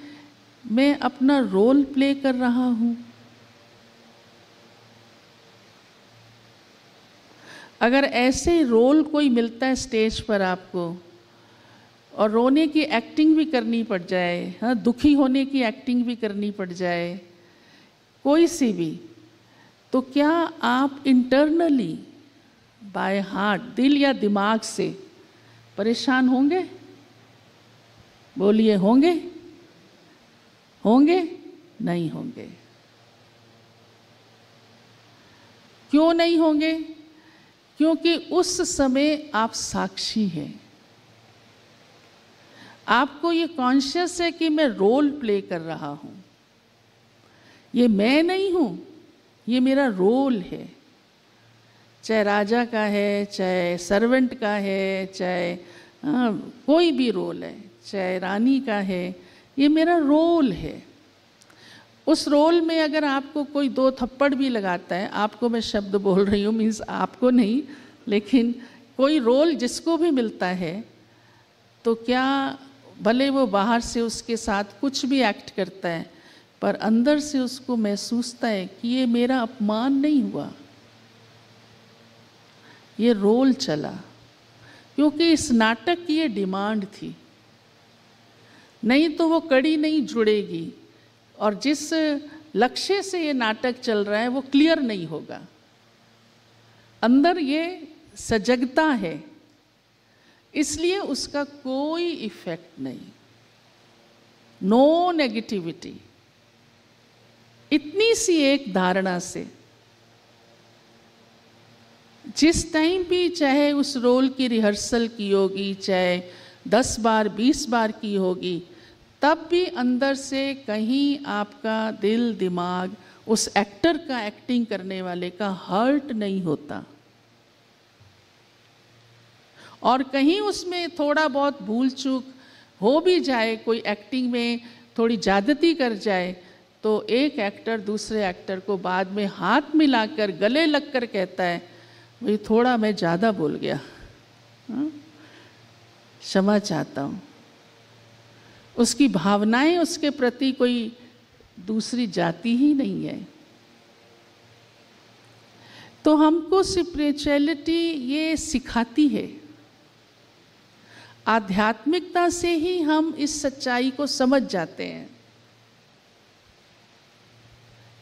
Speaker 3: मैं अपना रोल प्ले कर रहा हूँ? अगर ऐसे रोल कोई मिलता है स्टेज पर आपको और रोने की एक्टिंग भी करनी पड़ जाए, हाँ दुखी होने की एक्टिंग भी करनी पड़ जाए, कोई सी भी, तो क्या आप इंटरनली बाय हार्ट, दिल या दिमाग से परेशान होंगे? बोलिए, होंगे? होंगे? नहीं होंगे। क्यों नहीं होंगे? क्योंकि उस समय आप साक्षी हैं। आपको ये कॉन्शियस है कि मैं रोल प्ले कर रहा हूं, ये मैं नहीं हूं, ये मेरा रोल है। चाहे राजा का है, चाहे सर्वेंट का है, चाहे कोई भी रोल है, चाहे रानी का है, ये मेरा रोल है। उस रोल में अगर आपको कोई दो थप्पड़ भी लगाता है, आपको मैं शब्द बोल रही हूँ, मीन्स आपको नहीं, लेकिन कोई रोल जिसको भी मिलता है, तो क्या भले वो बाहर से उसके साथ कुछ भी एक्ट करता है, पर अंदर से उसको महसूसता है कि ये मेरा अपमान नहीं हुआ, ये रोल चला। क्योंकि इस नाटक की ये डिमांड थी, नहीं तो वो कड़ी नहीं जुड़ेगी और जिस लक्ष्य से ये नाटक चल रहा है वो क्लियर नहीं होगा। अंदर ये सजगता है, इसलिए उसका कोई इफेक्ट नहीं, नो नेगेटिविटी। इतनी सी एक धारणा से जिस टाइम भी चाहे उस रोल की रिहर्सल की होगी, चाहे 10 बार 20 बार की होगी, तब भी अंदर से कहीं आपका दिल दिमाग उस एक्टर का, एक्टिंग करने वाले का हर्ट नहीं होता। और कहीं उसमें थोड़ा बहुत भूल चूक हो भी जाए, कोई एक्टिंग में थोड़ी ज्यादती कर जाए, तो एक एक्टर दूसरे एक्टर को बाद में हाथ मिलाकर गले लगकर कहता है, भाई थोड़ा मैं ज़्यादा बोल गया, क्षमा चाहता हूँ। उसकी भावनाएं उसके प्रति कोई दूसरी जाती ही नहीं है। तो हमको स्पिरिचुअलिटी ये सिखाती है, आध्यात्मिकता से ही हम इस सच्चाई को समझ जाते हैं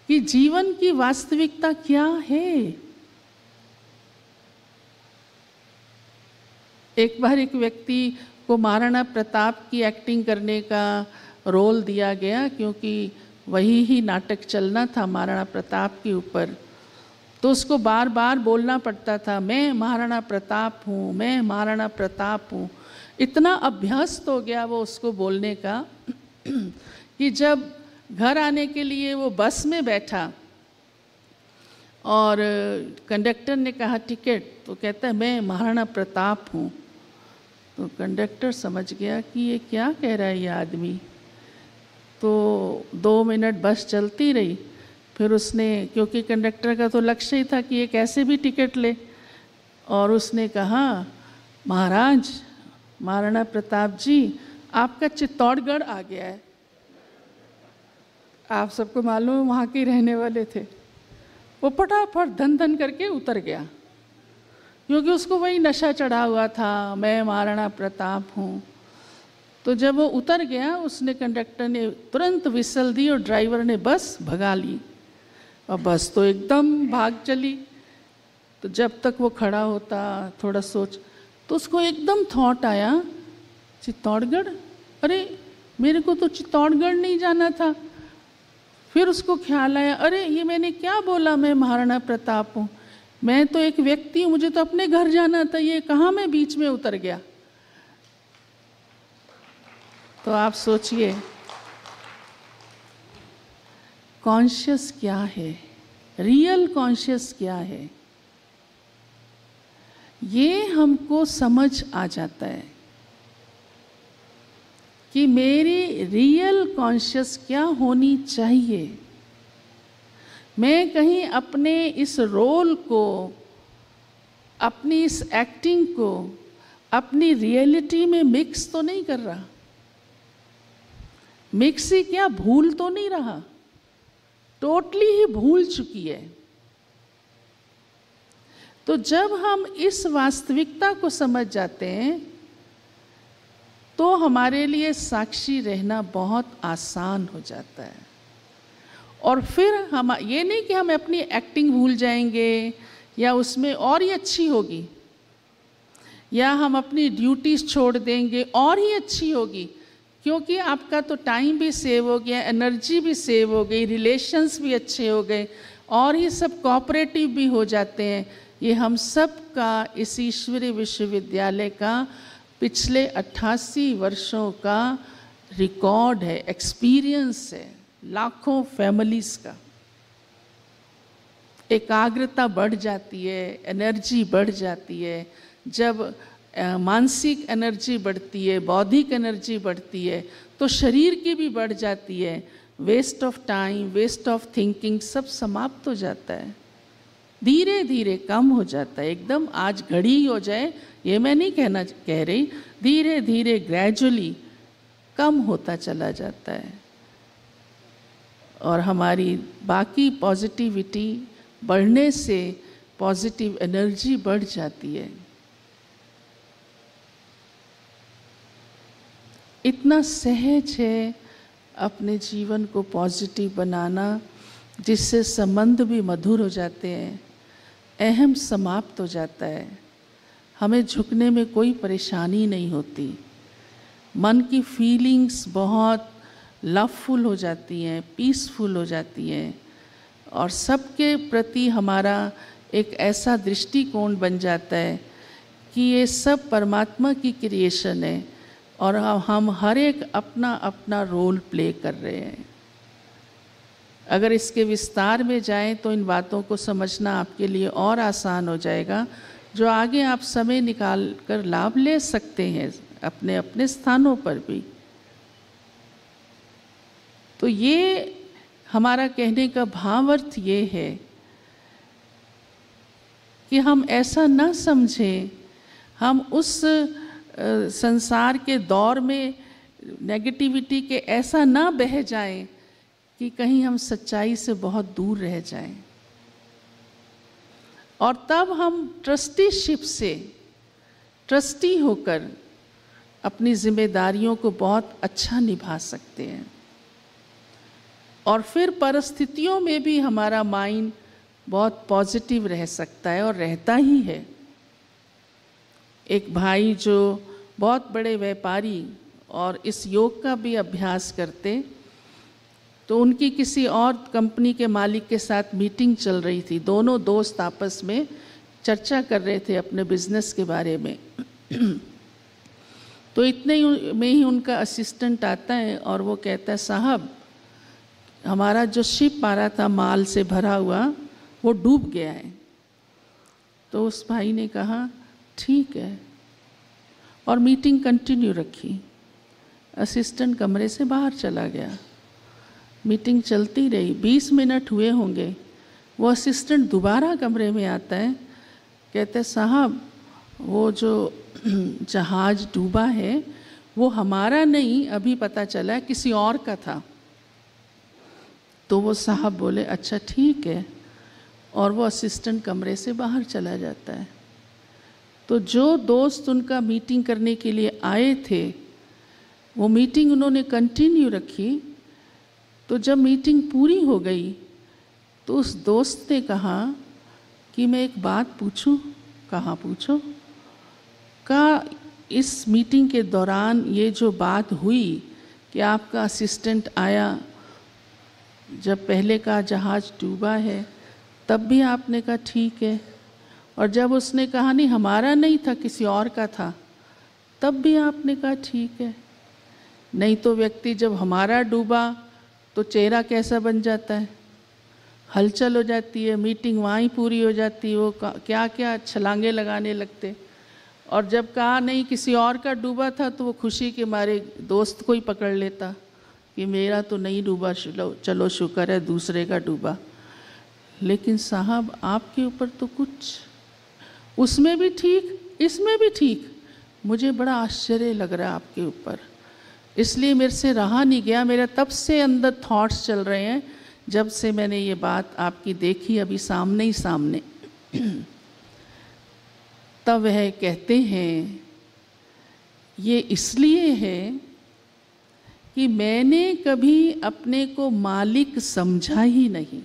Speaker 3: कि जीवन की वास्तविकता क्या है। एक बार एक व्यक्ति को महाराणा प्रताप की एक्टिंग करने का रोल दिया गया, क्योंकि वही ही नाटक चलना था महाराणा प्रताप के ऊपर। तो उसको बार बार बोलना पड़ता था, मैं महाराणा प्रताप हूँ, मैं महाराणा प्रताप हूँ। इतना अभ्यस्त हो गया वो उसको बोलने का कि जब घर आने के लिए वो बस में बैठा और कंडक्टर ने कहा टिकट, तो कहता है मैं महाराणा प्रताप हूँ। तो कंडक्टर समझ गया कि ये क्या कह रहा है ये आदमी। तो 2 मिनट बस चलती रही। फिर उसने, क्योंकि कंडक्टर का तो लक्ष्य ही था कि ये कैसे भी टिकट ले, और उसने कहा, महाराज, महाराणा प्रताप जी, आपका चित्तौड़गढ़ आ गया है। आप सबको मालूम है वहाँ के रहने वाले थे। वो फटाफट धन धन करके उतर गया, क्योंकि उसको वही नशा चढ़ा हुआ था, मैं महाराणा प्रताप हूँ। तो जब वो उतर गया, उसने, कंडक्टर ने तुरंत विसल दी और ड्राइवर ने बस भगा ली, और बस तो एकदम भाग चली। तो जब तक वो खड़ा होता, थोड़ा सोच, तो उसको एकदम थॉट आया, चित्तौड़गढ़, अरे मेरे को तो चित्तौड़गढ़ नहीं जाना था। फिर उसको ख्याल आया, अरे ये मैंने क्या बोला, मैं महाराणा प्रताप हूँ, मैं तो एक व्यक्ति हूँ, मुझे तो अपने घर जाना था, ये कहाँ मैं बीच में उतर गया। तो आप सोचिए, कॉन्शियस क्या है, रियल कॉन्शियस क्या है, ये हमको समझ आ जाता है कि मेरी रियल कॉन्शियस क्या होनी चाहिए। मैं कहीं अपने इस रोल को, अपनी इस एक्टिंग को अपनी रियलिटी में मिक्स तो नहीं कर रहा। मिक्स ही क्या, भूल तो नहीं रहा, टोटली ही भूल चुकी है। तो जब हम इस वास्तविकता को समझ जाते हैं, तो हमारे लिए साक्षी रहना बहुत आसान हो जाता है। और फिर हम, ये नहीं कि हम अपनी एक्टिंग भूल जाएंगे या उसमें और ही अच्छी होगी, या हम अपनी ड्यूटीज छोड़ देंगे और ही अच्छी होगी, क्योंकि आपका तो टाइम भी सेव हो गया, एनर्जी भी सेव हो गई, रिलेशंस भी अच्छे हो गए, और ये सब कोऑपरेटिव भी हो जाते हैं। ये हम सब का इस ईश्वरीय विश्वविद्यालय का पिछले 88 वर्षों का रिकॉर्ड है, एक्सपीरियंस है, लाखों फैमिलीज का। एकाग्रता बढ़ जाती है, एनर्जी बढ़ जाती है। जब मानसिक एनर्जी बढ़ती है, बौद्धिक एनर्जी बढ़ती है, तो शरीर की भी बढ़ जाती है। Waste of time, waste of thinking सब समाप्त हो जाता है, धीरे धीरे कम हो जाता है। एकदम आज घड़ी हो जाए ये मैं नहीं कह रही, धीरे धीरे ग्रेजुअली कम होता चला जाता है, और हमारी बाकी पॉजिटिविटी बढ़ने से पॉजिटिव एनर्जी बढ़ जाती है। इतना सहज है अपने जीवन को पॉजिटिव बनाना, जिससे संबंध भी मधुर हो जाते हैं, अहम समाप्त हो जाता है, हमें झुकने में कोई परेशानी नहीं होती, मन की फीलिंग्स बहुत लवफुल हो जाती हैं, पीसफुल हो जाती हैं, और सबके प्रति हमारा एक ऐसा दृष्टिकोण बन जाता है कि ये सब परमात्मा की क्रिएशन है, और हम हर एक अपना अपना रोल प्ले कर रहे हैं। अगर इसके विस्तार में जाएं तो इन बातों को समझना आपके लिए और आसान हो जाएगा, जो आगे आप समय निकाल कर लाभ ले सकते हैं अपने अपने स्थानों पर भी। तो ये हमारा कहने का भावार्थ ये है कि हम ऐसा ना समझें, हम उस संसार के दौर में नेगेटिविटी के ऐसा ना बह जाएं कि कहीं हम सच्चाई से बहुत दूर रह जाएं, और तब हम ट्रस्टीशिप से, ट्रस्टी होकर अपनी जिम्मेदारियों को बहुत अच्छा निभा सकते हैं। और फिर परिस्थितियों में भी हमारा माइंड बहुत पॉजिटिव रह सकता है, और रहता ही है। एक भाई जो बहुत बड़े व्यापारी और इस योग का भी अभ्यास करते, तो उनकी किसी और कंपनी के मालिक के साथ मीटिंग चल रही थी। दोनों दोस्त आपस में चर्चा कर रहे थे अपने बिजनेस के बारे में। तो इतने में ही उनका असिस्टेंट आता है और वो कहता है, साहब हमारा जो शिप आ रहा था माल से भरा हुआ, वो डूब गया है। तो उस भाई ने कहा, ठीक है। और मीटिंग कंटिन्यू रखी। असिस्टेंट कमरे से बाहर चला गया, मीटिंग चलती रही, 20 मिनट हुए होंगे। वो असिस्टेंट दोबारा कमरे में आता है, कहते साहब वो जो जहाज़ डूबा है वो हमारा नहीं, अभी पता चला है किसी और का था। तो वो साहब बोले अच्छा ठीक है, और वो असिस्टेंट कमरे से बाहर चला जाता है। तो जो दोस्त उनका मीटिंग करने के लिए आए थे वो मीटिंग उन्होंने कंटिन्यू रखी। तो जब मीटिंग पूरी हो गई तो उस दोस्त ने कहा कि मैं एक बात पूछूं। कहा पूछो। का इस मीटिंग के दौरान ये जो बात हुई कि आपका असिस्टेंट आया जब पहले का जहाज़ डूबा है तब भी आपने कहा ठीक है, और जब उसने कहा नहीं हमारा नहीं था किसी और का था तब भी आपने कहा ठीक है। नहीं तो व्यक्ति जब हमारा डूबा तो चेहरा कैसा बन जाता है, हलचल हो जाती है, मीटिंग वहाँ ही पूरी हो जाती है, वो क्या क्या छलांगे लगाने लगते। और जब कहा नहीं किसी और का डूबा था तो वो खुशी के मारे दोस्त को ही पकड़ लेता कि मेरा तो नहीं डूबा, चलो शुक्र है दूसरे का डूबा। लेकिन साहब आपके ऊपर तो कुछ, उसमें भी ठीक इसमें भी ठीक। मुझे बड़ा आश्चर्य लग रहा है आपके ऊपर, इसलिए मेरे से रहा नहीं गया। मेरा तब से अंदर थॉट्स चल रहे हैं जब से मैंने ये बात आपकी देखी अभी सामने ही सामने। तब वह कहते हैं ये इसलिए है कि मैंने कभी अपने को मालिक समझा ही नहीं।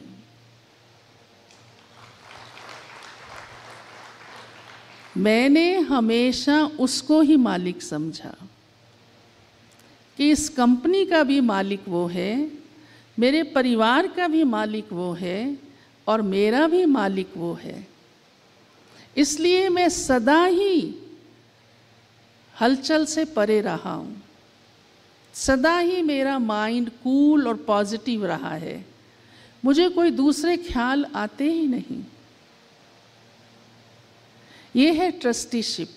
Speaker 3: मैंने हमेशा उसको ही मालिक समझा कि इस कंपनी का भी मालिक वो है, मेरे परिवार का भी मालिक वो है, और मेरा भी मालिक वो है। इसलिए मैं सदा ही हलचल से परे रहा हूँ, सदा ही मेरा माइंड कूल और पॉजिटिव रहा है। मुझे कोई दूसरे ख्याल आते ही नहीं। ये है ट्रस्टीशिप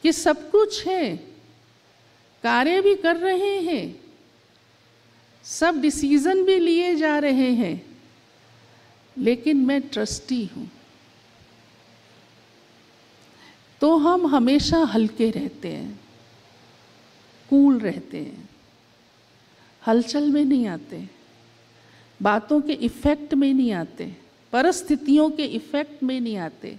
Speaker 3: कि सब कुछ है, कार्य भी कर रहे हैं, सब डिसीजन भी लिए जा रहे हैं, लेकिन मैं ट्रस्टी हूँ। तो हम हमेशा हल्के रहते हैं, कूल रहते हैं, हलचल में नहीं आते, बातों के इफ़ेक्ट में नहीं आते, परिस्थितियों के इफ़ेक्ट में नहीं आते।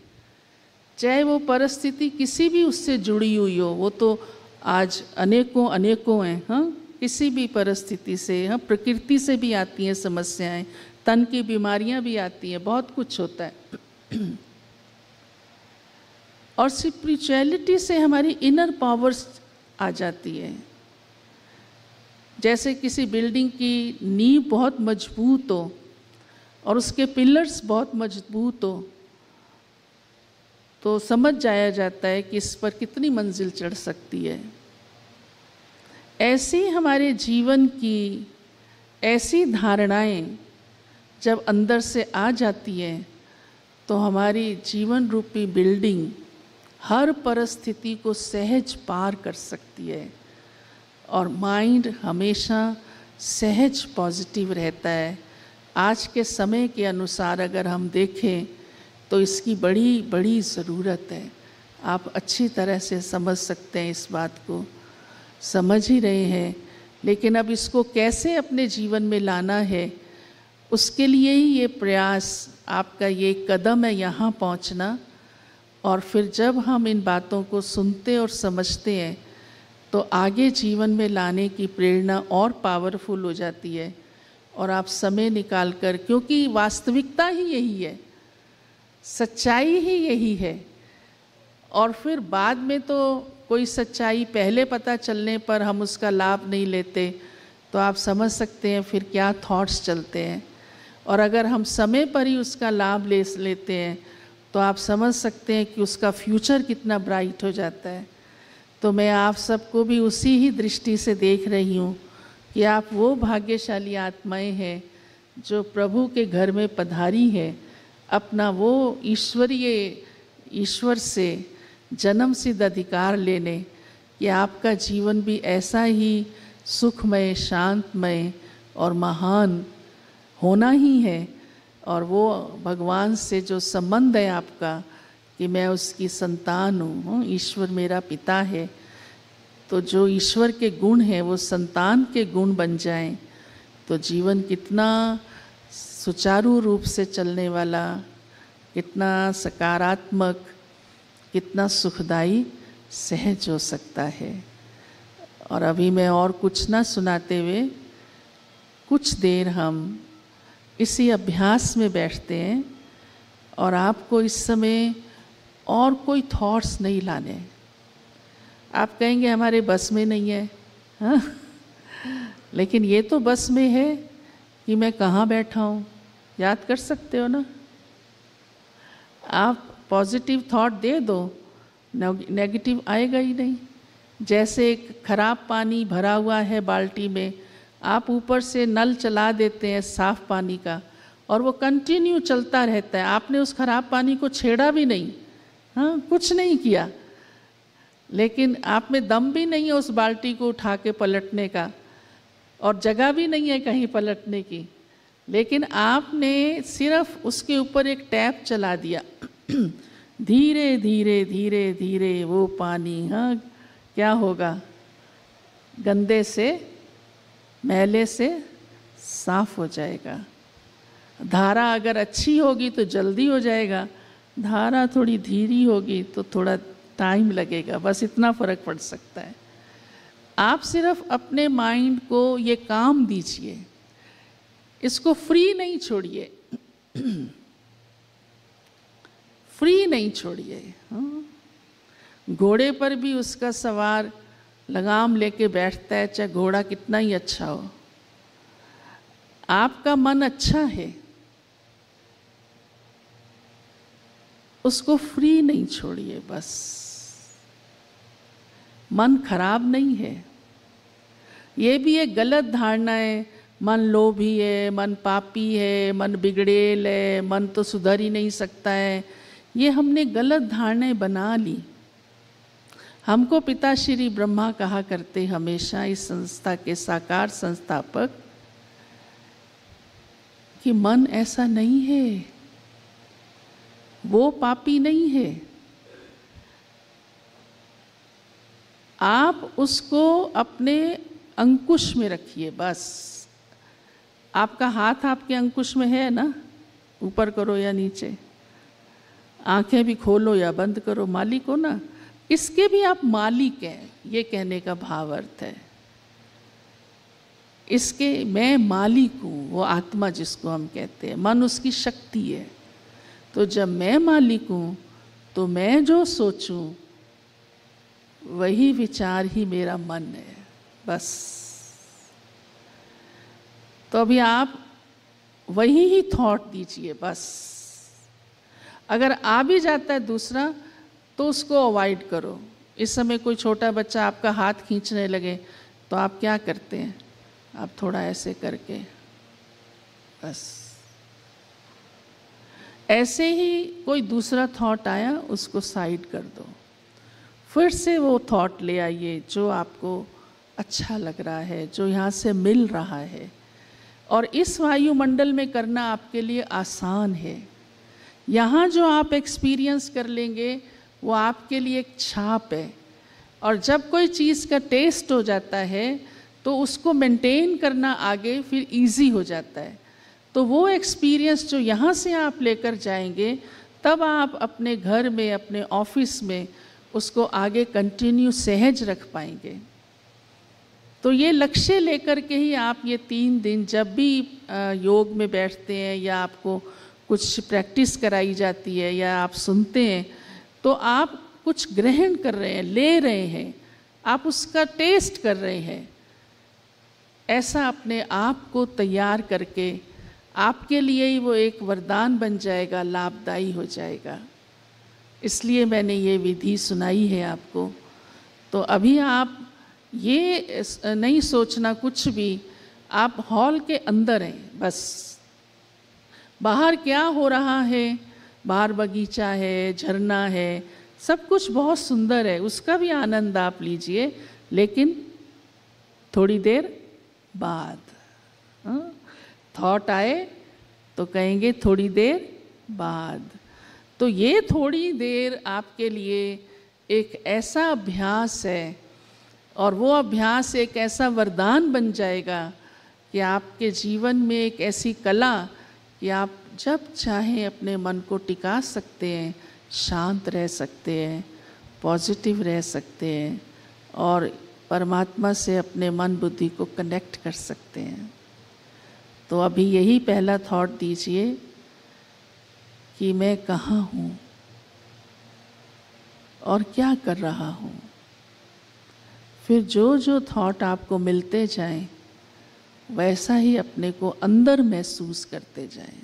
Speaker 3: चाहे वो परिस्थिति किसी भी उससे जुड़ी हुई हो, वो तो आज अनेकों हैं। हाँ, किसी भी परिस्थिति से, हाँ, प्रकृति से भी आती हैं समस्याएं, तन की बीमारियां भी आती हैं, बहुत कुछ होता है। और स्पिरिचुअलिटी से हमारी इनर पावर्स आ जाती है। जैसे किसी बिल्डिंग की नींव बहुत मजबूत हो और उसके पिलर्स बहुत मजबूत हो तो समझ जाया जाता है कि इस पर कितनी मंजिल चढ़ सकती है। ऐसी हमारे जीवन की ऐसी धारणाएं जब अंदर से आ जाती हैं तो हमारी जीवन रूपी बिल्डिंग हर परिस्थिति को सहज पार कर सकती है और माइंड हमेशा सहज पॉजिटिव रहता है। आज के समय के अनुसार अगर हम देखें तो इसकी बड़ी बड़ी ज़रूरत है। आप अच्छी तरह से समझ सकते हैं, इस बात को समझ ही रहे हैं, लेकिन अब इसको कैसे अपने जीवन में लाना है, उसके लिए ही ये प्रयास, आपका ये कदम है यहाँ पहुँचना। और फिर जब हम इन बातों को सुनते और समझते हैं तो आगे जीवन में लाने की प्रेरणा और पावरफुल हो जाती है। और आप समय निकाल कर, क्योंकि वास्तविकता ही यही है, सच्चाई ही यही है, और फिर बाद में तो कोई सच्चाई पहले पता चलने पर हम उसका लाभ नहीं लेते, तो आप समझ सकते हैं फिर क्या थॉट्स चलते हैं। और अगर हम समय पर ही उसका लाभ ले लेते हैं तो आप समझ सकते हैं कि उसका फ्यूचर कितना ब्राइट हो जाता है। तो मैं आप सबको भी उसी ही दृष्टि से देख रही हूँ कि आप वो भाग्यशाली आत्माएं हैं जो प्रभु के घर में पधारी है, अपना वो ईश्वर से जन्म सिद्ध अधिकार लेने कि आपका जीवन भी ऐसा ही सुखमय, शांतमय और महान होना ही है। और वो भगवान से जो संबंध है आपका कि मैं उसकी संतान हूँ, ईश्वर मेरा पिता है, तो जो ईश्वर के गुण हैं वो संतान के गुण बन जाएं तो जीवन कितना सुचारू रूप से चलने वाला, कितना सकारात्मक, कितना सुखदाई, सहज हो सकता है। और अभी मैं और कुछ ना सुनाते हुए कुछ देर हम इसी अभ्यास में बैठते हैं और आपको इस समय और कोई थॉट्स नहीं लाने। आप कहेंगे हमारे बस में नहीं है, हाँ? लेकिन ये तो बस में है कि मैं कहाँ बैठा हूँ, याद कर सकते हो ना। आप पॉजिटिव थॉट दे दो, नेगेटिव आएगा ही नहीं। जैसे एक खराब पानी भरा हुआ है बाल्टी में, आप ऊपर से नल चला देते हैं साफ पानी का और वो कंटिन्यू चलता रहता है, आपने उस खराब पानी को छेड़ा भी नहीं, हाँ, कुछ नहीं किया, लेकिन आप में दम भी नहीं है उस बाल्टी को उठा के पलटने का और जगह भी नहीं है कहीं पलटने की, लेकिन आपने सिर्फ उसके ऊपर एक टैप चला दिया। धीरे धीरे धीरे धीरे वो पानी, हाँ, क्या होगा, गंदे से, मैले से साफ हो जाएगा। धारा अगर अच्छी होगी तो जल्दी हो जाएगा, धारा थोड़ी धीरी होगी तो थोड़ा टाइम लगेगा, बस इतना फर्क पड़ सकता है। आप सिर्फ अपने माइंड को ये काम दीजिए, इसको फ्री नहीं छोड़िए, फ्री नहीं छोड़िए। हाँ? घोड़े पर भी उसका सवार लगाम लेके बैठता है, चाहे घोड़ा कितना ही अच्छा हो। आपका मन अच्छा है, उसको फ्री नहीं छोड़िए, बस। मन खराब नहीं है, ये भी एक गलत धारणा है, मन लोभी है, मन पापी है, मन बिगड़ेल है, मन तो सुधर ही नहीं सकता है। ये हमने गलत धारणाएं बना ली। हमको पिता श्री ब्रह्मा कहा करते हमेशा, इस संस्था के साकार संस्थापक, कि मन ऐसा नहीं है, वो पापी नहीं है, आप उसको अपने अंकुश में रखिए बस। आपका हाथ आपके अंकुश में है ना, ऊपर करो या नीचे, आंखें भी खोलो या बंद करो, मालिक हो ना, इसके भी आप मालिक हैं, ये कहने का भाव अर्थ है। इसके मैं मालिक हूँ, वो आत्मा जिसको हम कहते हैं, मन उसकी शक्ति है। तो जब मैं मालिक हूँ तो मैं जो सोचूं वही विचार ही मेरा मन है, बस। तो अभी आप वही ही थॉट दीजिए बस। अगर आ भी जाता है दूसरा तो उसको अवॉइड करो। इस समय कोई छोटा बच्चा आपका हाथ खींचने लगे तो आप क्या करते हैं, आप थोड़ा ऐसे करके बस। ऐसे ही कोई दूसरा थॉट आया, उसको साइड कर दो, फिर से वो थॉट ले आइए जो आपको अच्छा लग रहा है, जो यहाँ से मिल रहा है। और इस वायुमंडल में करना आपके लिए आसान है। यहाँ जो आप एक्सपीरियंस कर लेंगे वो आपके लिए एक छाप है। और जब कोई चीज़ का टेस्ट हो जाता है तो उसको मेंटेन करना आगे फिर इजी हो जाता है। तो वो एक्सपीरियंस जो यहाँ से आप लेकर जाएंगे, तब आप अपने घर में, अपने ऑफिस में उसको आगे कंटिन्यू सहज रख पाएंगे। तो ये लक्ष्य लेकर के ही आप ये 3 दिन जब भी योग में बैठते हैं या आपको कुछ प्रैक्टिस कराई जाती है या आप सुनते हैं, तो आप कुछ ग्रहण कर रहे हैं, ले रहे हैं, आप उसका टेस्ट कर रहे हैं। ऐसा अपने आप को तैयार करके आपके लिए ही वो एक वरदान बन जाएगा, लाभदायी हो जाएगा। इसलिए मैंने ये विधि सुनाई है आपको। तो अभी आप ये नहीं सोचना कुछ भी, आप हॉल के अंदर हैं बस। बाहर क्या हो रहा है, बाहर बगीचा है, झरना है, सब कुछ बहुत सुंदर है, उसका भी आनंद आप लीजिए, लेकिन थोड़ी देर बाद। थॉट आए तो कहेंगे थोड़ी देर बाद। तो ये थोड़ी देर आपके लिए एक ऐसा अभ्यास है, और वो अभ्यास एक ऐसा वरदान बन जाएगा कि आपके जीवन में एक ऐसी कला कि आप जब चाहें अपने मन को टिका सकते हैं, शांत रह सकते हैं, पॉजिटिव रह सकते हैं, और परमात्मा से अपने मन बुद्धि को कनेक्ट कर सकते हैं। तो अभी यही पहला थॉट दीजिए कि मैं कहाँ हूँ और क्या कर रहा हूँ। फिर जो जो थॉट आपको मिलते जाएं, वैसा ही अपने को अंदर महसूस करते जाएं।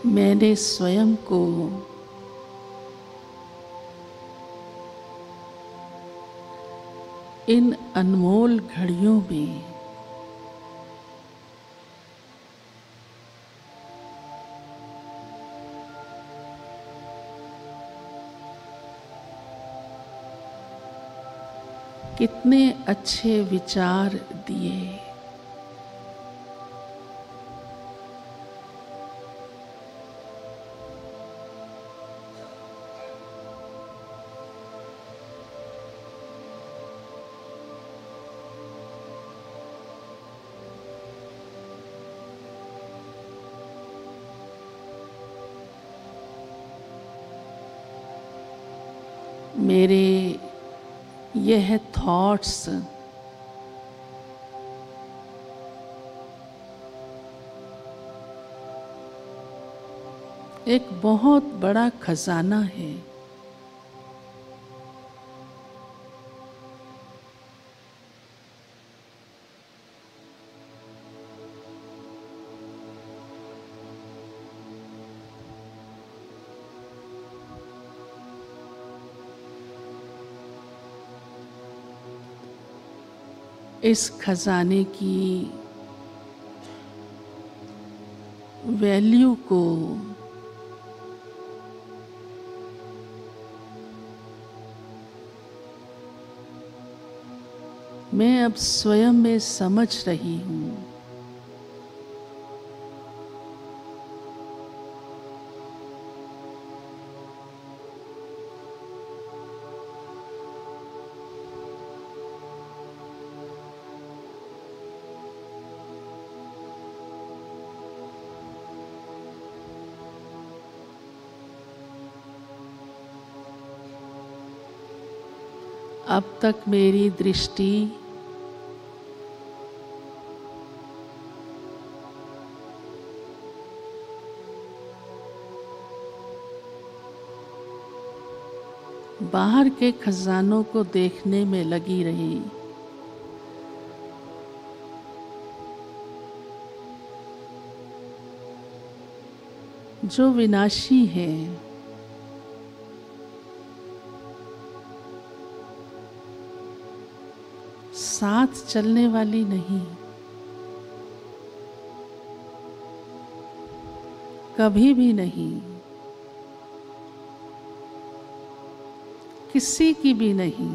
Speaker 3: मैंने स्वयं को इन अनमोल घड़ियों में कितने अच्छे विचार दिए, मेरे यह थॉट्स एक बहुत बड़ा खजाना है। इस खजाने की वैल्यू को मैं अब स्वयं में समझ रही हूँ। अब तक मेरी दृष्टि बाहर के खजानों को देखने में लगी रही, जो विनाशी है, साथ चलने वाली नहीं, कभी भी नहीं, किसी की भी नहीं।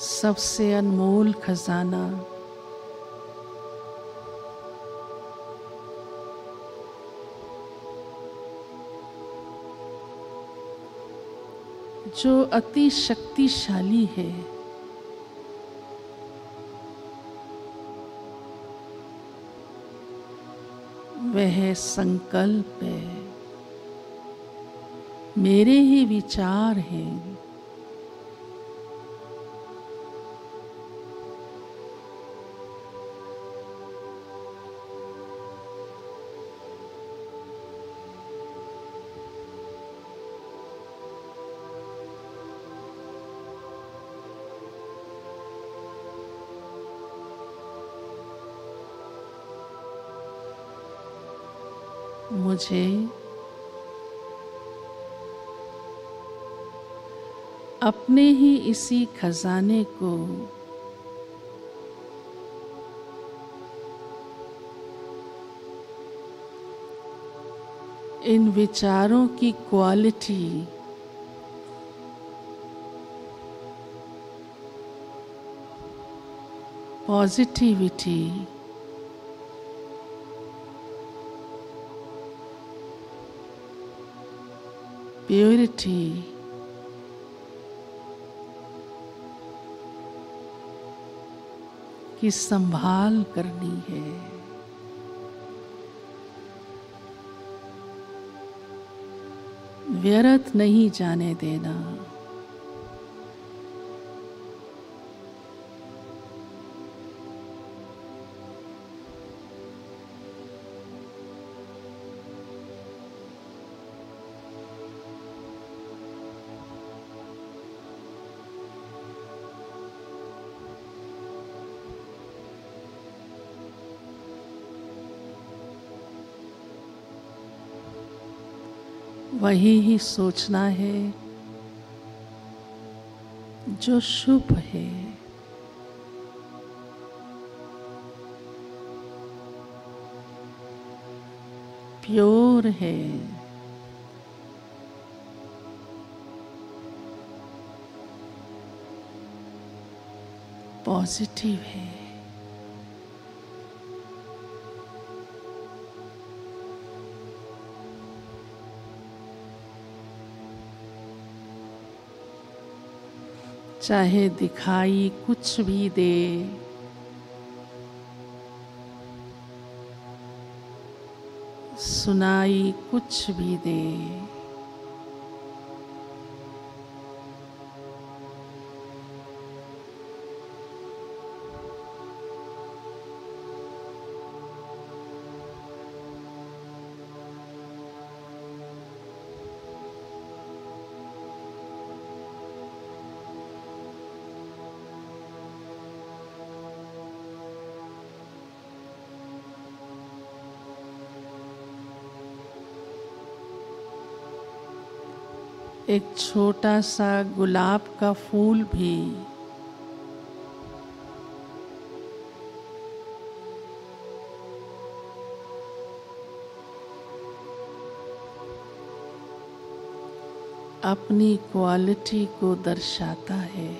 Speaker 3: सबसे अनमोल खजाना, जो अति शक्तिशाली है, वह संकल्प है, मेरे ही विचार हैं। मुझे अपने ही इसी खजाने को इन विचारों की क्वालिटी, पॉजिटिविटी, प्योरिटी की संभाल करनी है। व्यर्थ नहीं जाने देना। वही ही सोचना है जो शुभ है, प्योर है, पॉजिटिव है। चाहे दिखाई कुछ भी दे, सुनाई कुछ भी दे, एक छोटा सा गुलाब का फूल भी अपनी क्वालिटी को दर्शाता है।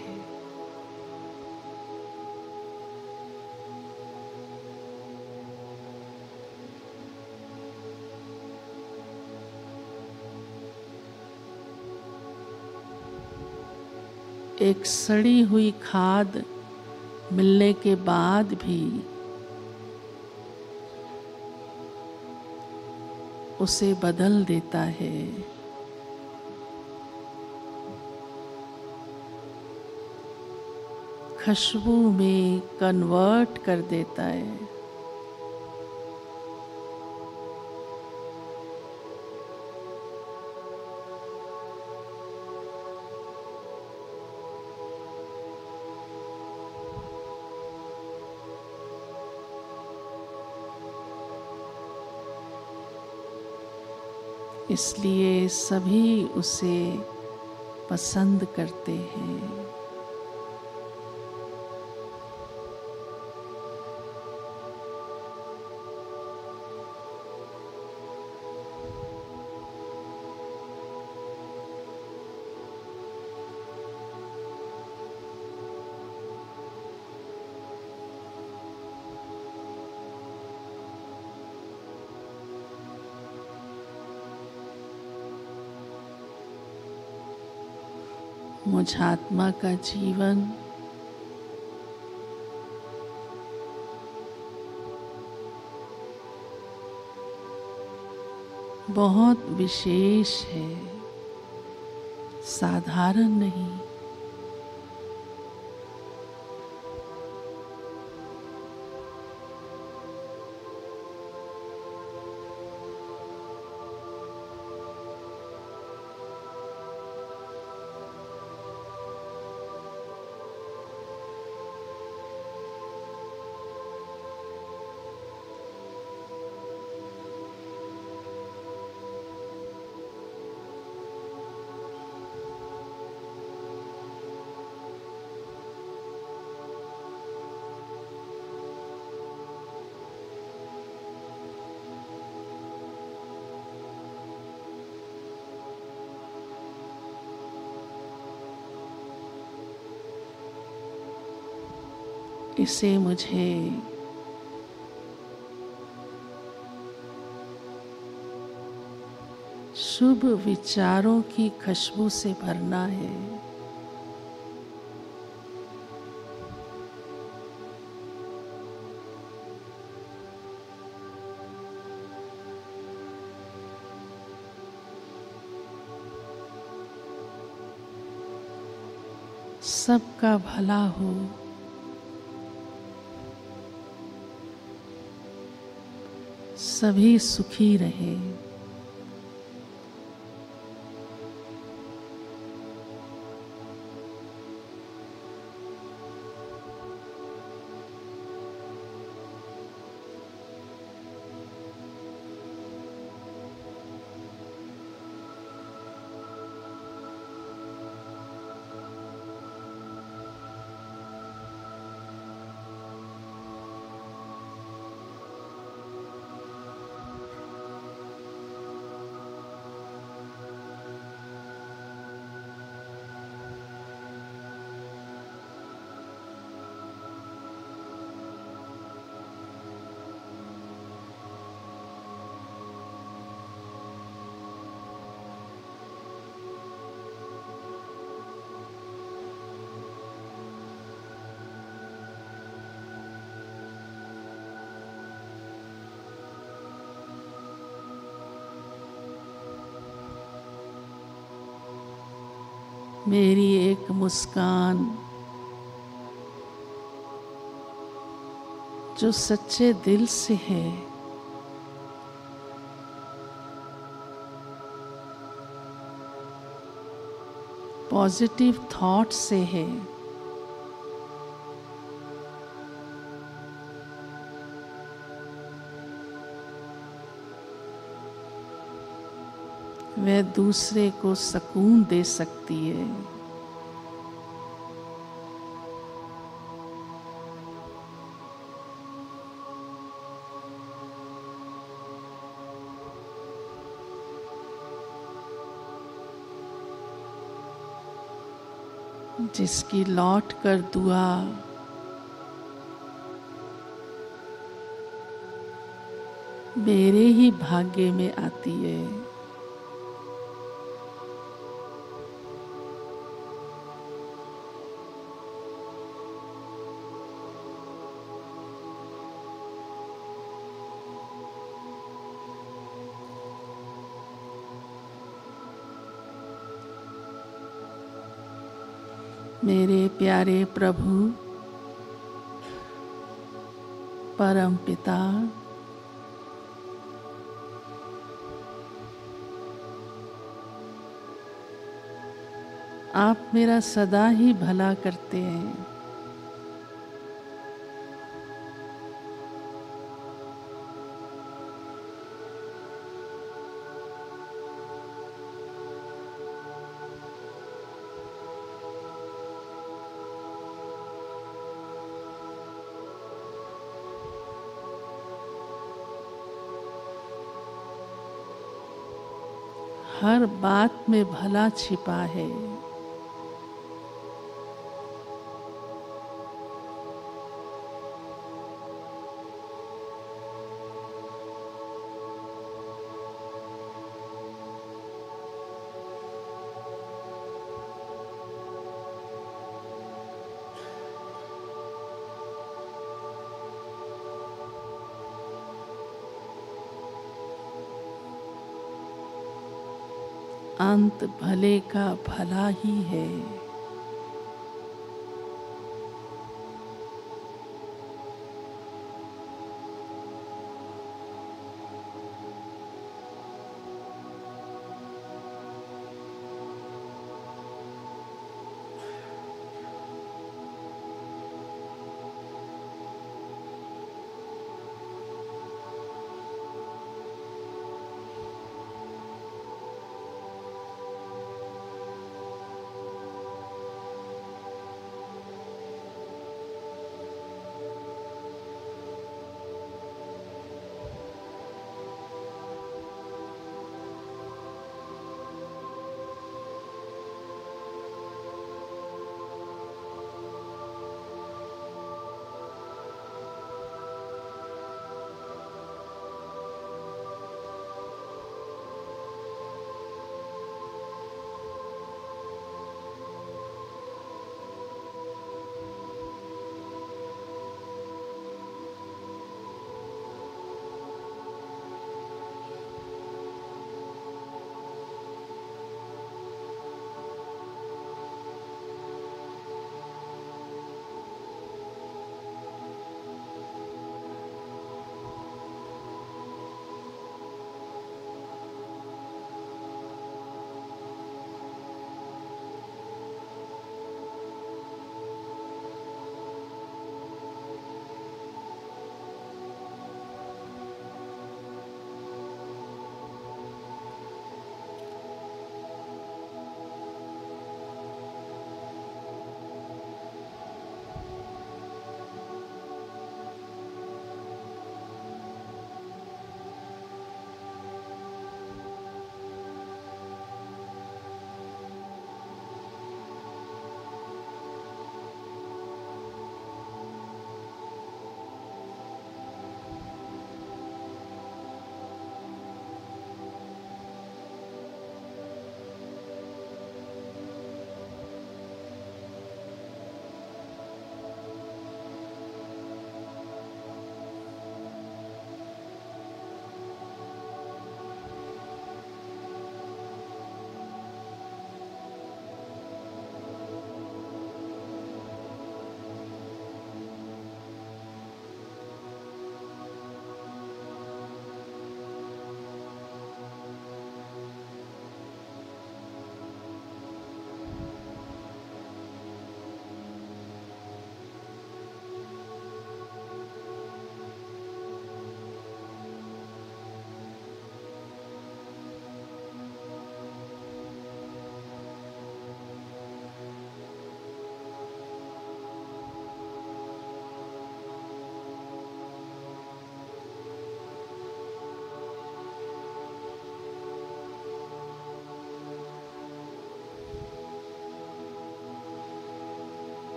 Speaker 3: एक सड़ी हुई खाद मिलने के बाद भी उसे बदल देता है। खुशबू में कन्वर्ट कर देता है। इसलिए सभी उसे पसंद करते हैं। मुझ आत्मा का जीवन बहुत विशेष है, साधारण नहीं। इसे मुझे शुभ विचारों की खुशबू से भरना है। सबका भला हो, सभी सुखी रहे। मेरी एक मुस्कान जो सच्चे दिल से है, पॉजिटिव थॉट से है, वह दूसरे को सुकून दे सकती है। जिसकी लौट कर दुआ मेरे ही भाग्य में आती है। मेरे प्यारे प्रभु परम पिता, आप मेरा सदा ही भला करते हैं। हर बात में भला छिपा है। अंत भले का भला ही है।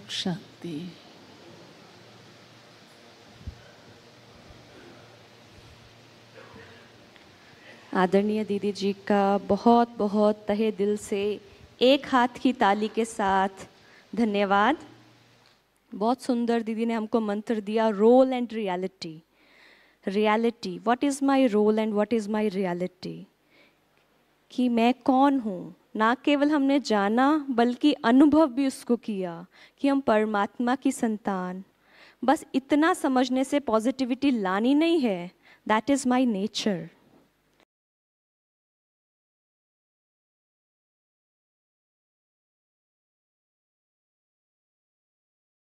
Speaker 3: शांति।
Speaker 1: आदरणीय दीदी जी का बहुत बहुत तहे दिल से एक हाथ की ताली के साथ धन्यवाद। बहुत सुंदर दीदी ने हमको मंत्र दिया, role and reality. Reality, what is my role and what is my reality, कि मैं कौन हूँ। ना केवल हमने जाना बल्कि अनुभव भी उसको किया कि हम परमात्मा की संतान। बस इतना समझने से पॉजिटिविटी लानी नहीं है, दैट इज़ माय नेचर।